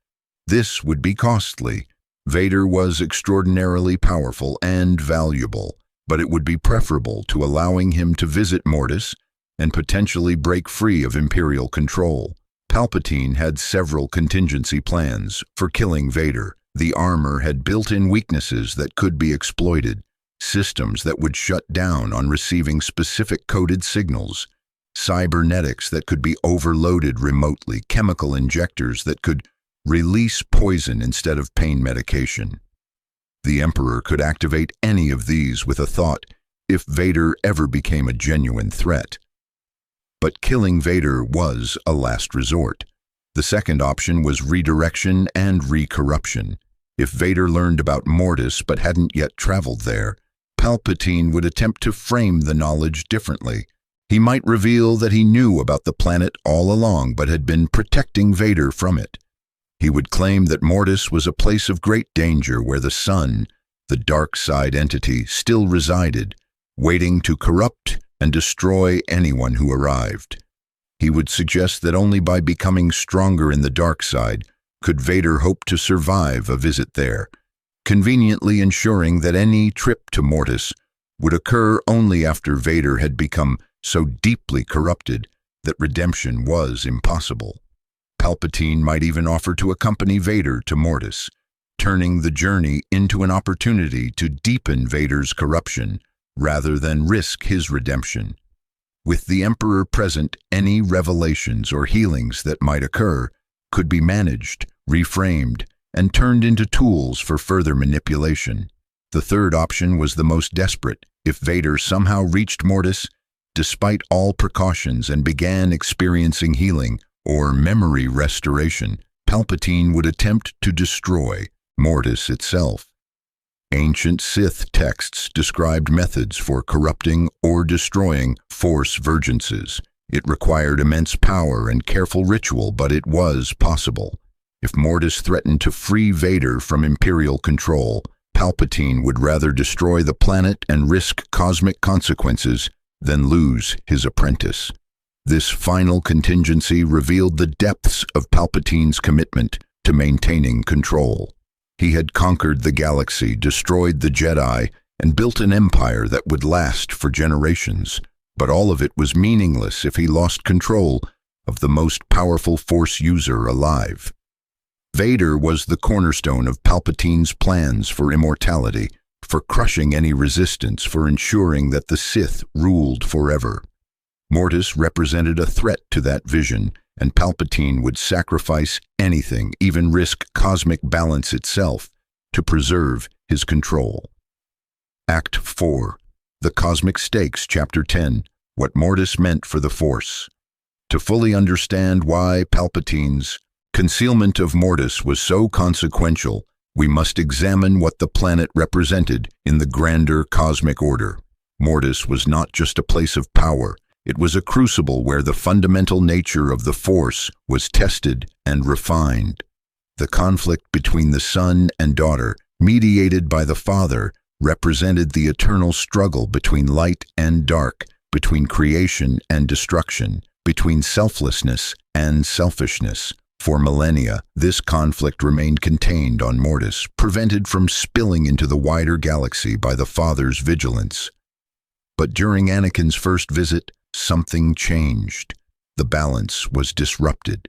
This would be costly. Vader was extraordinarily powerful and valuable, but it would be preferable to allowing him to visit Mortis and potentially break free of Imperial control. Palpatine had several contingency plans for killing Vader. The armor had built-in weaknesses that could be exploited, systems that would shut down on receiving specific coded signals, cybernetics that could be overloaded remotely, chemical injectors that could release poison instead of pain medication. The Emperor could activate any of these with a thought if Vader ever became a genuine threat. But killing Vader was a last resort. The second option was redirection and re-corruption. If Vader learned about Mortis but hadn't yet traveled there, Palpatine would attempt to frame the knowledge differently. He might reveal that he knew about the planet all along but had been protecting Vader from it. He would claim that Mortis was a place of great danger where the sun, the dark side entity, still resided, waiting to corrupt and destroy anyone who arrived. He would suggest that only by becoming stronger in the dark side could Vader hope to survive a visit there, conveniently ensuring that any trip to Mortis would occur only after Vader had become so deeply corrupted that redemption was impossible. Palpatine might even offer to accompany Vader to Mortis, turning the journey into an opportunity to deepen Vader's corruption rather than risk his redemption. With the Emperor present, any revelations or healings that might occur could be managed, reframed, and turned into tools for further manipulation. The third option was the most desperate. If Vader somehow reached Mortis, despite all precautions, and began experiencing healing or memory restoration, Palpatine would attempt to destroy Mortis itself. Ancient Sith texts described methods for corrupting or destroying Force vergences. It required immense power and careful ritual, but it was possible. If Mortis threatened to free Vader from Imperial control, Palpatine would rather destroy the planet and risk cosmic consequences than lose his apprentice. This final contingency revealed the depths of Palpatine's commitment to maintaining control. He had conquered the galaxy, destroyed the Jedi, and built an empire that would last for generations. But all of it was meaningless if he lost control of the most powerful Force user alive. Vader was the cornerstone of Palpatine's plans for immortality, for crushing any resistance, for ensuring that the Sith ruled forever. Mortis represented a threat to that vision, and Palpatine would sacrifice anything, even risk cosmic balance itself, to preserve his control. Act 4. The Cosmic Stakes, Chapter 10. What Mortis Meant for the Force. To fully understand why Palpatine's concealment of Mortis was so consequential, we must examine what the planet represented in the grander cosmic order. Mortis was not just a place of power. It was a crucible where the fundamental nature of the Force was tested and refined. The conflict between the son and daughter, mediated by the father, represented the eternal struggle between light and dark, between creation and destruction, between selflessness and selfishness. For millennia, this conflict remained contained on Mortis, prevented from spilling into the wider galaxy by the Father's vigilance. But during Anakin's first visit, something changed. The balance was disrupted.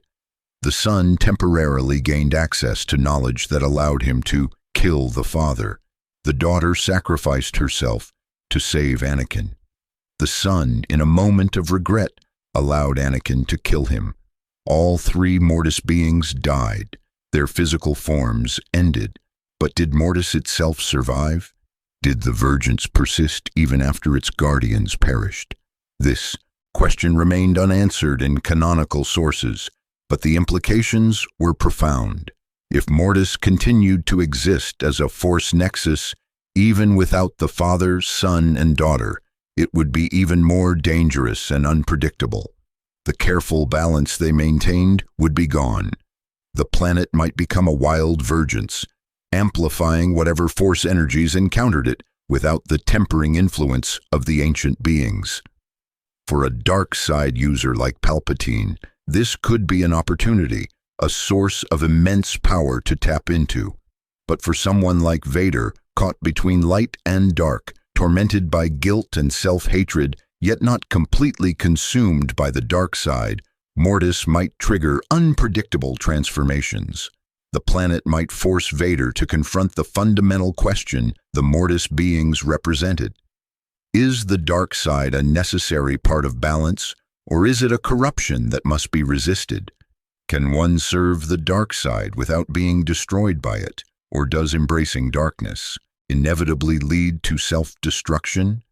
The son temporarily gained access to knowledge that allowed him to kill the father. The daughter sacrificed herself to save Anakin. The son, in a moment of regret, allowed Anakin to kill him. All three Mortis beings died. Their physical forms ended. But did Mortis itself survive? Did the Vergence persist even after its guardians perished? This question remained unanswered in canonical sources, but the implications were profound. If Mortis continued to exist as a force nexus, even without the father, son, and daughter, it would be even more dangerous and unpredictable. The careful balance they maintained would be gone. The planet might become a wild Vergence, amplifying whatever force energies encountered it without the tempering influence of the ancient beings. For a dark side user like Palpatine, this could be an opportunity, a source of immense power to tap into. But for someone like Vader, caught between light and dark, tormented by guilt and self-hatred, yet not completely consumed by the dark side, Mortis might trigger unpredictable transformations. The planet might force Vader to confront the fundamental question the Mortis beings represented. Is the dark side a necessary part of balance, or is it a corruption that must be resisted? Can one serve the dark side without being destroyed by it, or does embracing darkness inevitably lead to self-destruction?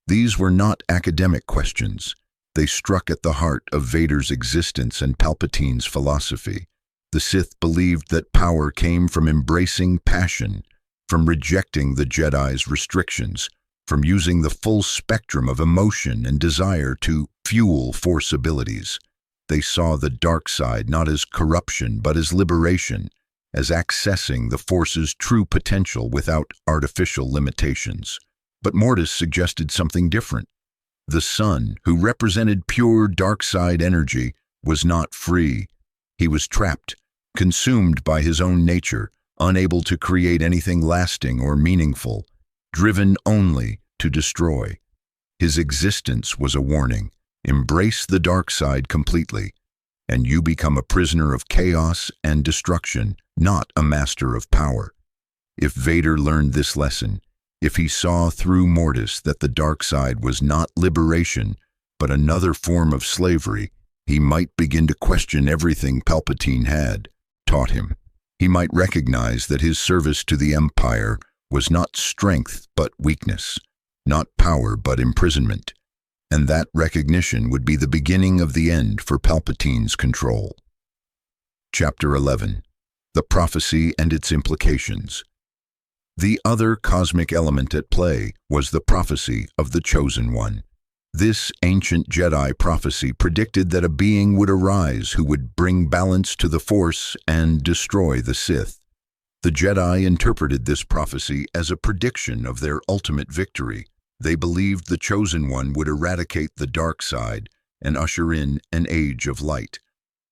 These were not academic questions. They struck at the heart of Vader's existence and Palpatine's philosophy. The Sith believed that power came from embracing passion, from rejecting the Jedi's restrictions, from using the full spectrum of emotion and desire to fuel Force abilities. They saw the dark side not as corruption but as liberation, as accessing the Force's true potential without artificial limitations. But Mortis suggested something different. The son, who represented pure dark side energy, was not free. He was trapped, consumed by his own nature, unable to create anything lasting or meaningful, driven only to destroy. His existence was a warning. Embrace the dark side completely, and you become a prisoner of chaos and destruction, not a master of power. If Vader learned this lesson, if he saw through Mortis that the dark side was not liberation, but another form of slavery, he might begin to question everything Palpatine had taught him. He might recognize that his service to the Empire was not strength but weakness, not power but imprisonment, and that recognition would be the beginning of the end for Palpatine's control. Chapter 11. The Prophecy and its Implications. The other cosmic element at play was the prophecy of the Chosen One. This ancient Jedi prophecy predicted that a being would arise who would bring balance to the Force and destroy the Sith. The Jedi interpreted this prophecy as a prediction of their ultimate victory. They believed the Chosen One would eradicate the dark side and usher in an age of light.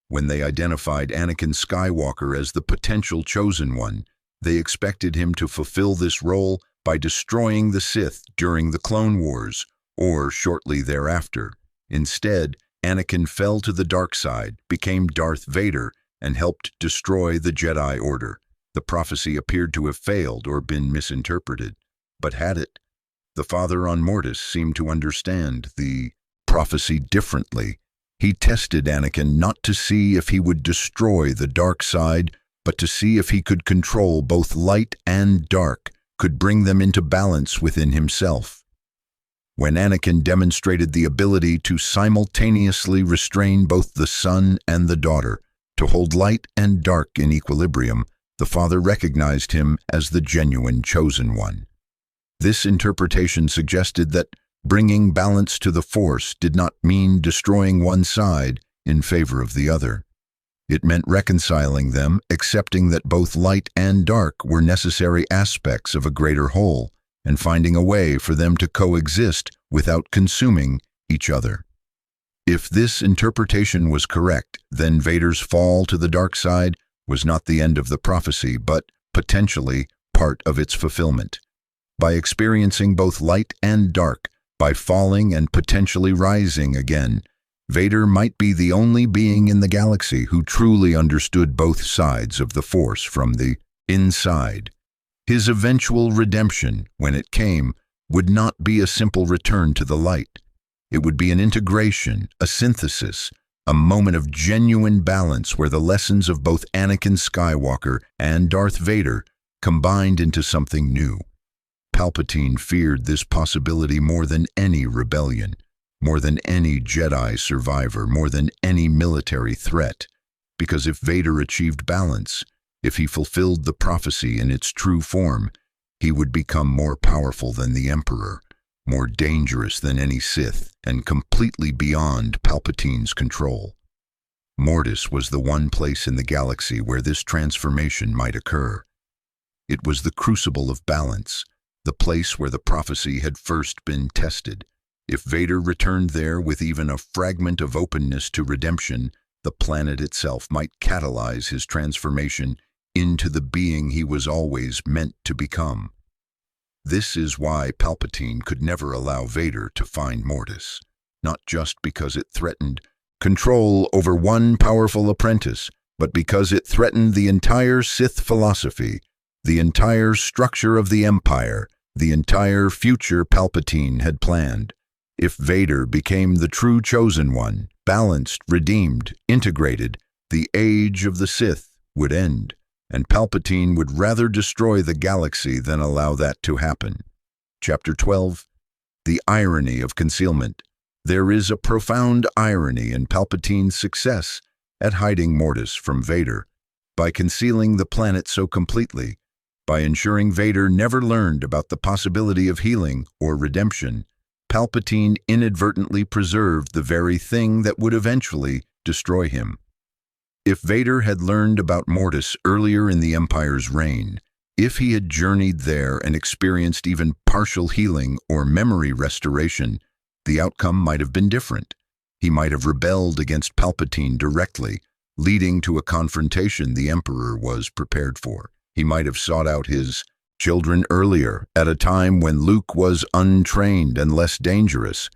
When they identified Anakin Skywalker as the potential Chosen One, they expected him to fulfill this role by destroying the Sith during the Clone Wars or shortly thereafter. Instead, Anakin fell to the dark side, became Darth Vader, and helped destroy the Jedi Order. The prophecy appeared to have failed or been misinterpreted. But had it? The father on Mortis seemed to understand the prophecy differently. He tested Anakin not to see if he would destroy the dark side, but to see if he could control both light and dark, could bring them into balance within himself. When Anakin demonstrated the ability to simultaneously restrain both the son and the daughter, to hold light and dark in equilibrium, the father recognized him as the genuine Chosen One. This interpretation suggested that bringing balance to the Force did not mean destroying one side in favor of the other. It meant reconciling them, accepting that both light and dark were necessary aspects of a greater whole, and finding a way for them to coexist without consuming each other. If this interpretation was correct, then Vader's fall to the dark side was not the end of the prophecy, but potentially part of its fulfillment. By experiencing both light and dark, by falling and potentially rising again, Vader might be the only being in the galaxy who truly understood both sides of the Force from the inside. His eventual redemption, when it came, would not be a simple return to the light. It would be an integration, a synthesis, a moment of genuine balance where the lessons of both Anakin Skywalker and Darth Vader combined into something new. Palpatine feared this possibility more than any rebellion, more than any Jedi survivor, more than any military threat, because if Vader achieved balance, if he fulfilled the prophecy in its true form, he would become more powerful than the Emperor, more dangerous than any Sith, and completely beyond Palpatine's control. Mortis was the one place in the galaxy where this transformation might occur. It was the crucible of balance, the place where the prophecy had first been tested. If Vader returned there with even a fragment of openness to redemption, the planet itself might catalyze his transformation into the being he was always meant to become. This is why Palpatine could never allow Vader to find Mortis, not just because it threatened control over one powerful apprentice, but because it threatened the entire Sith philosophy, the entire structure of the Empire, the entire future Palpatine had planned. If Vader became the true chosen one, balanced, redeemed, integrated, the age of the Sith would end, and Palpatine would rather destroy the galaxy than allow that to happen. Chapter 12. The Irony of Concealment. There is a profound irony in Palpatine's success at hiding Mortis from Vader. By concealing the planet so completely, by ensuring Vader never learned about the possibility of healing or redemption, Palpatine inadvertently preserved the very thing that would eventually destroy him. If Vader had learned about Mortis earlier in the Empire's reign, if he had journeyed there and experienced even partial healing or memory restoration, the outcome might have been different. He might have rebelled against Palpatine directly, leading to a confrontation the Emperor was prepared for. He might have sought out his children earlier, at a time when Luke was untrained and less dangerous.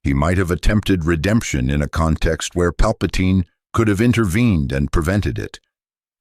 He might have attempted redemption in a context where Palpatine could have intervened and prevented it.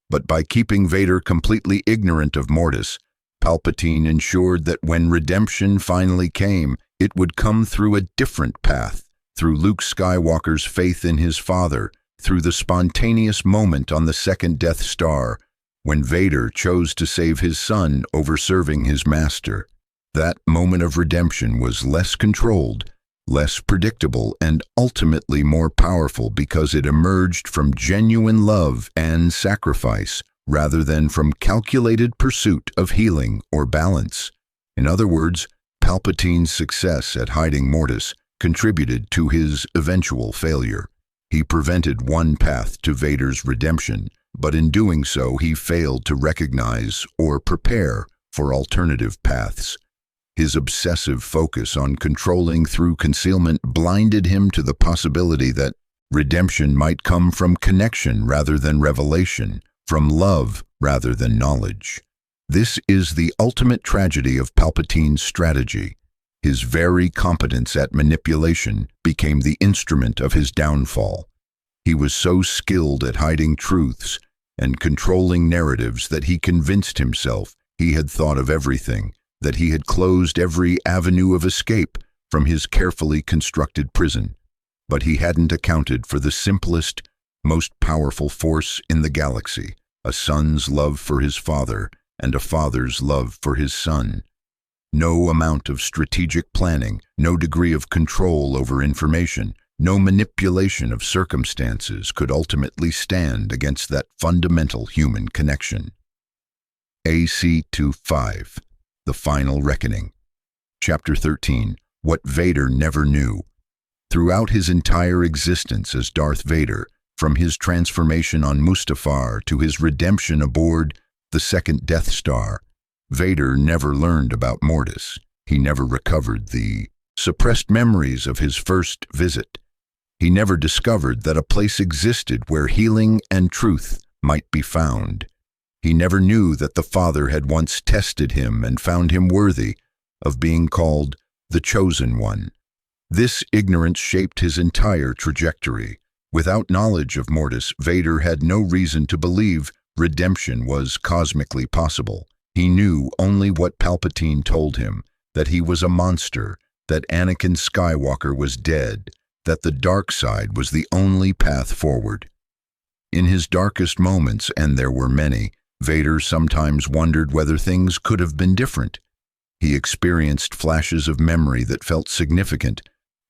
But by keeping Vader completely ignorant of Mortis, Palpatine ensured that when redemption finally came, it would come through a different path, through Luke Skywalker's faith in his father, through the spontaneous moment on the second Death Star, when Vader chose to save his son over serving his master. That moment of redemption was less controlled, less predictable, and ultimately more powerful because it emerged from genuine love and sacrifice rather than from calculated pursuit of healing or balance. In other words, Palpatine's success at hiding Mortis contributed to his eventual failure. He prevented one path to Vader's redemption, but in doing so he failed to recognize or prepare for alternative paths. His obsessive focus on controlling through concealment blinded him to the possibility that redemption might come from connection rather than revelation, from love rather than knowledge. This is the ultimate tragedy of Palpatine's strategy. His very competence at manipulation became the instrument of his downfall. He was so skilled at hiding truths and controlling narratives that he convinced himself he had thought of everything, that he had closed every avenue of escape from his carefully constructed prison. But he hadn't accounted for the simplest, most powerful force in the galaxy, a son's love for his father and a father's love for his son. No amount of strategic planning, no degree of control over information, no manipulation of circumstances could ultimately stand against that fundamental human connection. AC-5. The Final Reckoning. Chapter 13. What Vader Never Knew. Throughout his entire existence as Darth Vader, from his transformation on Mustafar to his redemption aboard the second Death Star, Vader never learned about Mortis. He never recovered the suppressed memories of his first visit. He never discovered that a place existed where healing and truth might be found. He never knew that the Father had once tested him and found him worthy of being called the Chosen One. This ignorance shaped his entire trajectory. Without knowledge of Mortis, Vader had no reason to believe redemption was cosmically possible. He knew only what Palpatine told him, that he was a monster, that Anakin Skywalker was dead, that the dark side was the only path forward. In his darkest moments, and there were many, Vader sometimes wondered whether things could have been different. He experienced flashes of memory that felt significant,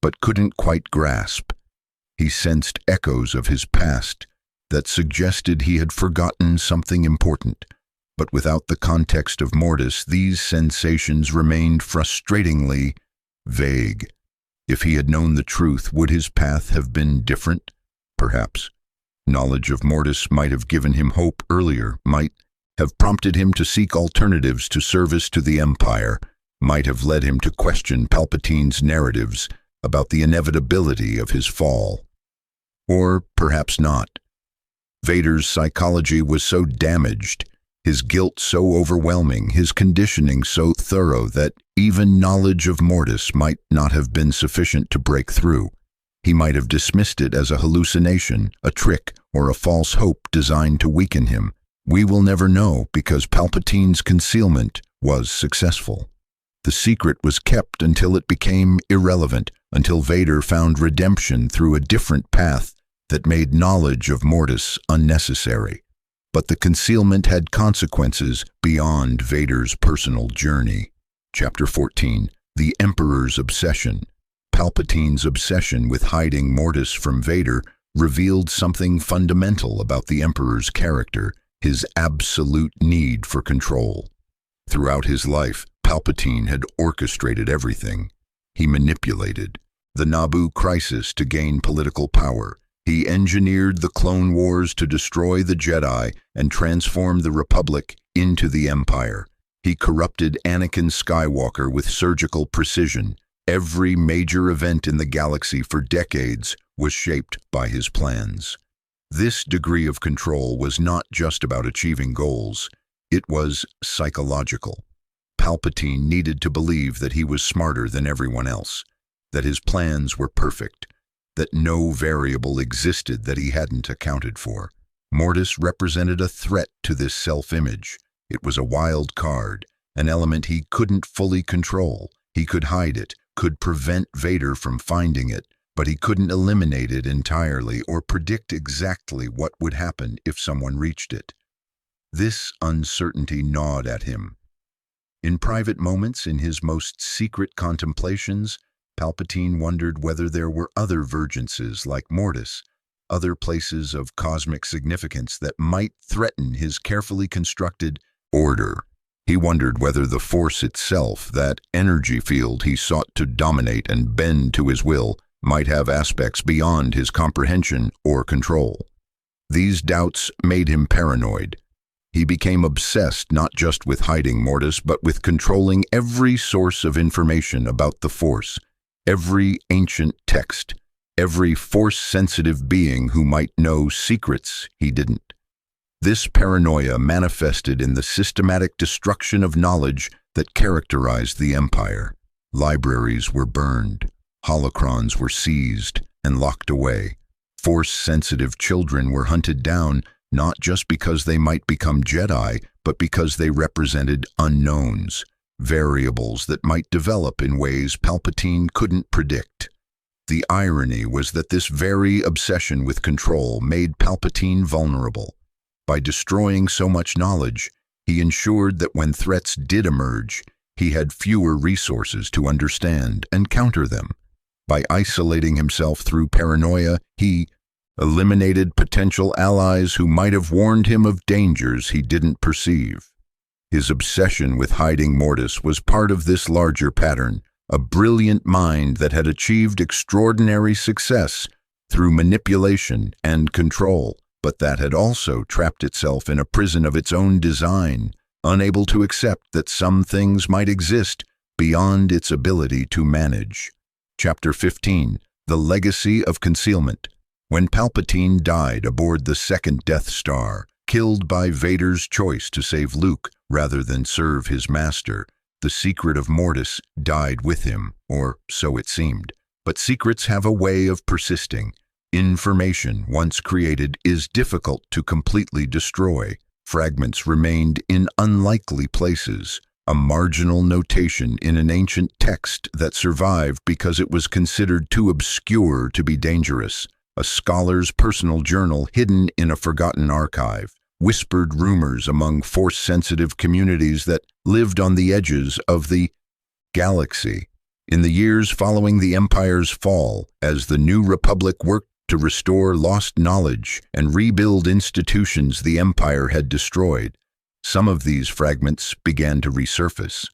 but couldn't quite grasp. He sensed echoes of his past that suggested he had forgotten something important. But without the context of Mortis, these sensations remained frustratingly vague. If he had known the truth, would his path have been different? Perhaps. Knowledge of Mortis might have given him hope earlier, might have prompted him to seek alternatives to service to the Empire, might have led him to question Palpatine's narratives about the inevitability of his fall. Or perhaps not. Vader's psychology was so damaged, his guilt so overwhelming, his conditioning so thorough that even knowledge of Mortis might not have been sufficient to break through. He might have dismissed it as a hallucination, a trick, or a false hope designed to weaken him. We will never know because Palpatine's concealment was successful. The secret was kept until it became irrelevant, until Vader found redemption through a different path that made knowledge of Mortis unnecessary. But the concealment had consequences beyond Vader's personal journey. Chapter 14. The Emperor's Obsession. Palpatine's obsession with hiding Mortis from Vader revealed something fundamental about the Emperor's character, his absolute need for control. Throughout his life, Palpatine had orchestrated everything. He manipulated the Naboo crisis to gain political power. He engineered the Clone Wars to destroy the Jedi and transform the Republic into the Empire. He corrupted Anakin Skywalker with surgical precision. Every major event in the galaxy for decades was shaped by his plans. This degree of control was not just about achieving goals. It was psychological. Palpatine needed to believe that he was smarter than everyone else, that his plans were perfect, that no variable existed that he hadn't accounted for. Mortis represented a threat to this self-image. It was a wild card, an element he couldn't fully control. He could hide it, could prevent Vader from finding it, but he couldn't eliminate it entirely or predict exactly what would happen if someone reached it. This uncertainty gnawed at him. In private moments, in his most secret contemplations, Palpatine wondered whether there were other vergences like Mortis, other places of cosmic significance that might threaten his carefully constructed order. He wondered whether the Force itself, that energy field he sought to dominate and bend to his will, might have aspects beyond his comprehension or control. These doubts made him paranoid. He became obsessed not just with hiding Mortis, but with controlling every source of information about the Force, every ancient text, every Force-sensitive being who might know secrets he didn't. This paranoia manifested in the systematic destruction of knowledge that characterized the Empire. Libraries were burned, holocrons were seized and locked away. Force-sensitive children were hunted down not just because they might become Jedi, but because they represented unknowns, variables that might develop in ways Palpatine couldn't predict. The irony was that this very obsession with control made Palpatine vulnerable. By destroying so much knowledge, he ensured that when threats did emerge, he had fewer resources to understand and counter them. By isolating himself through paranoia, he eliminated potential allies who might have warned him of dangers he didn't perceive. His obsession with hiding Mortis was part of this larger pattern, a brilliant mind that had achieved extraordinary success through manipulation and control, but that had also trapped itself in a prison of its own design, unable to accept that some things might exist beyond its ability to manage. Chapter 15. The Legacy of Concealment. When Palpatine died aboard the second Death Star, killed by Vader's choice to save Luke rather than serve his master, the secret of Mortis died with him, or so it seemed. But secrets have a way of persisting. Information, once created, is difficult to completely destroy. Fragments remained in unlikely places, a marginal notation in an ancient text that survived because it was considered too obscure to be dangerous, a scholar's personal journal hidden in a forgotten archive, whispered rumors among Force-sensitive communities that lived on the edges of the galaxy. In the years following the Empire's fall, as the New Republic worked to restore lost knowledge and rebuild institutions the Empire had destroyed, some of these fragments began to resurface.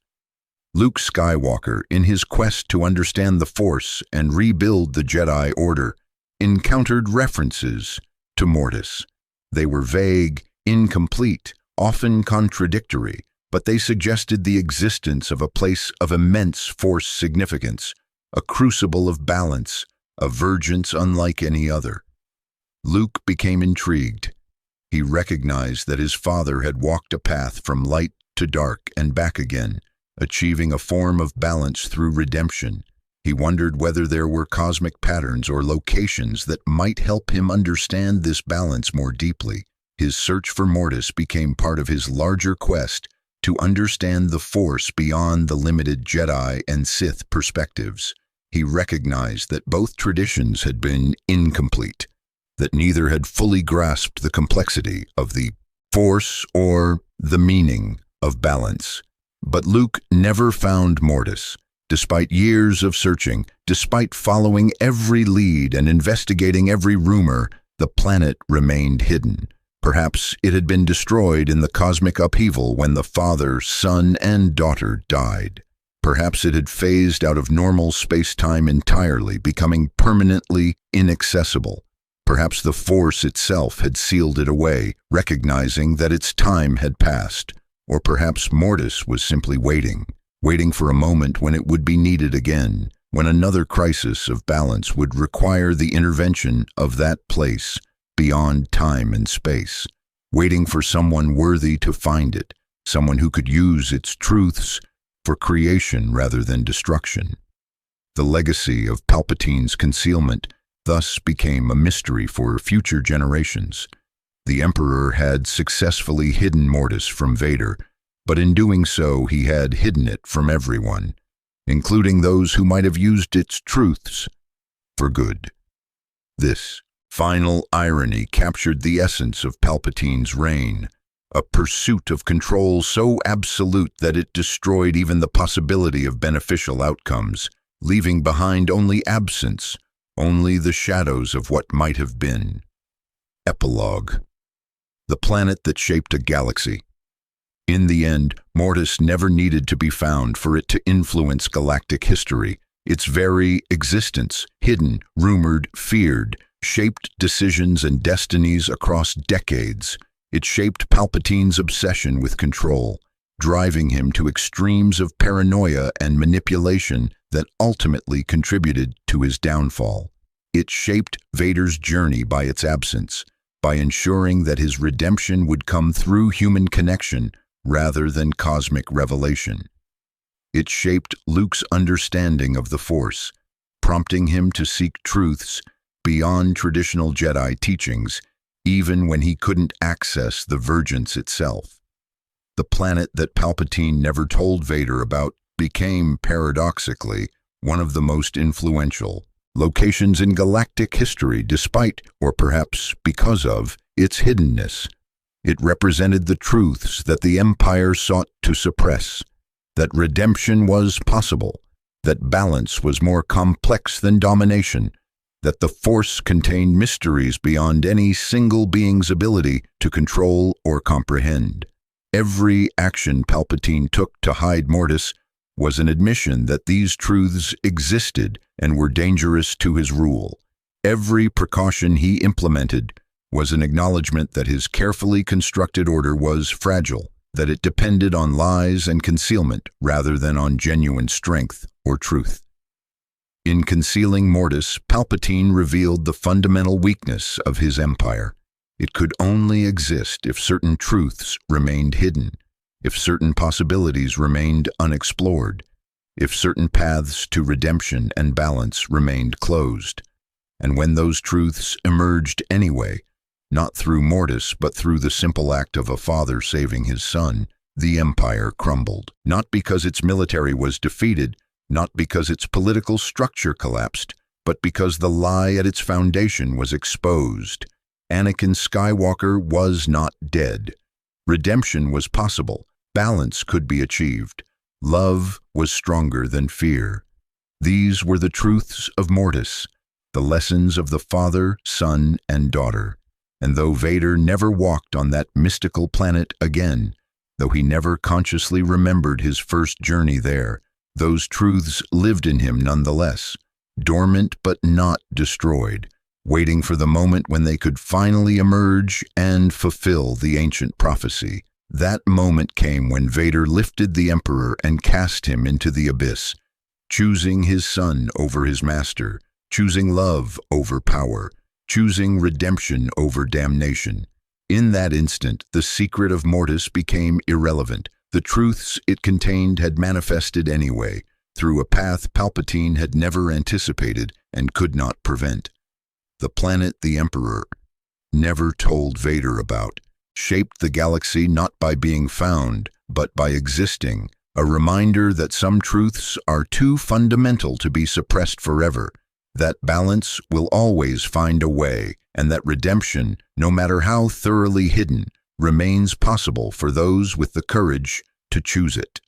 Luke Skywalker, in his quest to understand the Force and rebuild the Jedi Order, encountered references to Mortis. They were vague, incomplete, often contradictory, but they suggested the existence of a place of immense Force significance, a crucible of balance, a vergence unlike any other. Luke became intrigued. He recognized that his father had walked a path from light to dark and back again, achieving a form of balance through redemption. He wondered whether there were cosmic patterns or locations that might help him understand this balance more deeply. His search for Mortis became part of his larger quest to understand the Force beyond the limited Jedi and Sith perspectives. He recognized that both traditions had been incomplete, that neither had fully grasped the complexity of the Force or the meaning of balance. But Luke never found Mortis. Despite years of searching, despite following every lead and investigating every rumor, the planet remained hidden. Perhaps it had been destroyed in the cosmic upheaval when the father, son, and daughter died. Perhaps it had phased out of normal space-time entirely, becoming permanently inaccessible. Perhaps the Force itself had sealed it away, recognizing that its time had passed. Or perhaps Mortis was simply waiting for a moment when it would be needed again, when another crisis of balance would require the intervention of that place beyond time and space, waiting for someone worthy to find it, someone who could use its truths for creation rather than destruction. The legacy of Palpatine's concealment thus became a mystery for future generations. The Emperor had successfully hidden Mortis from Vader, but in doing so he had hidden it from everyone, including those who might have used its truths for good. This final irony captured the essence of Palpatine's reign, a pursuit of control so absolute that it destroyed even the possibility of beneficial outcomes, leaving behind only absence, only the shadows of what might have been. Epilogue. The planet that shaped a galaxy. In the end, Mortis never needed to be found for it to influence galactic history. Its very existence, hidden, rumored, feared, shaped decisions and destinies across decades. It shaped Palpatine's obsession with control, driving him to extremes of paranoia and manipulation that ultimately contributed to his downfall. It shaped Vader's journey by its absence, by ensuring that his redemption would come through human connection rather than cosmic revelation. It shaped Luke's understanding of the Force, prompting him to seek truths beyond traditional Jedi teachings, even when he couldn't access the Vergence itself. The planet that Palpatine never told Vader about became, paradoxically, one of the most influential locations in galactic history, despite, or perhaps because of, its hiddenness. It represented the truths that the Empire sought to suppress, that redemption was possible, that balance was more complex than domination, that the Force contained mysteries beyond any single being's ability to control or comprehend. Every action Palpatine took to hide Mortis was an admission that these truths existed and were dangerous to his rule. Every precaution he implemented was an acknowledgement that his carefully constructed order was fragile, that it depended on lies and concealment rather than on genuine strength or truth. In concealing Mortis, Palpatine revealed the fundamental weakness of his empire. It could only exist if certain truths remained hidden, if certain possibilities remained unexplored, if certain paths to redemption and balance remained closed. And when those truths emerged anyway, not through Mortis but through the simple act of a father saving his son, the empire crumbled. Not because its military was defeated, not because its political structure collapsed, but because the lie at its foundation was exposed. Anakin Skywalker was not dead. Redemption was possible. Balance could be achieved. Love was stronger than fear. These were the truths of Mortis, the lessons of the father, son, and daughter. And though Vader never walked on that mystical planet again, though he never consciously remembered his first journey there, those truths lived in him nonetheless, dormant but not destroyed, waiting for the moment when they could finally emerge and fulfill the ancient prophecy. That moment came when Vader lifted the Emperor and cast him into the abyss, choosing his son over his master, choosing love over power, choosing redemption over damnation. In that instant, the secret of Mortis became irrelevant. The truths it contained had manifested anyway, through a path Palpatine had never anticipated and could not prevent. The planet the Emperor never told Vader about shaped the galaxy not by being found, but by existing, a reminder that some truths are too fundamental to be suppressed forever, that balance will always find a way, and that redemption, no matter how thoroughly hidden, remains possible for those with the courage to choose it.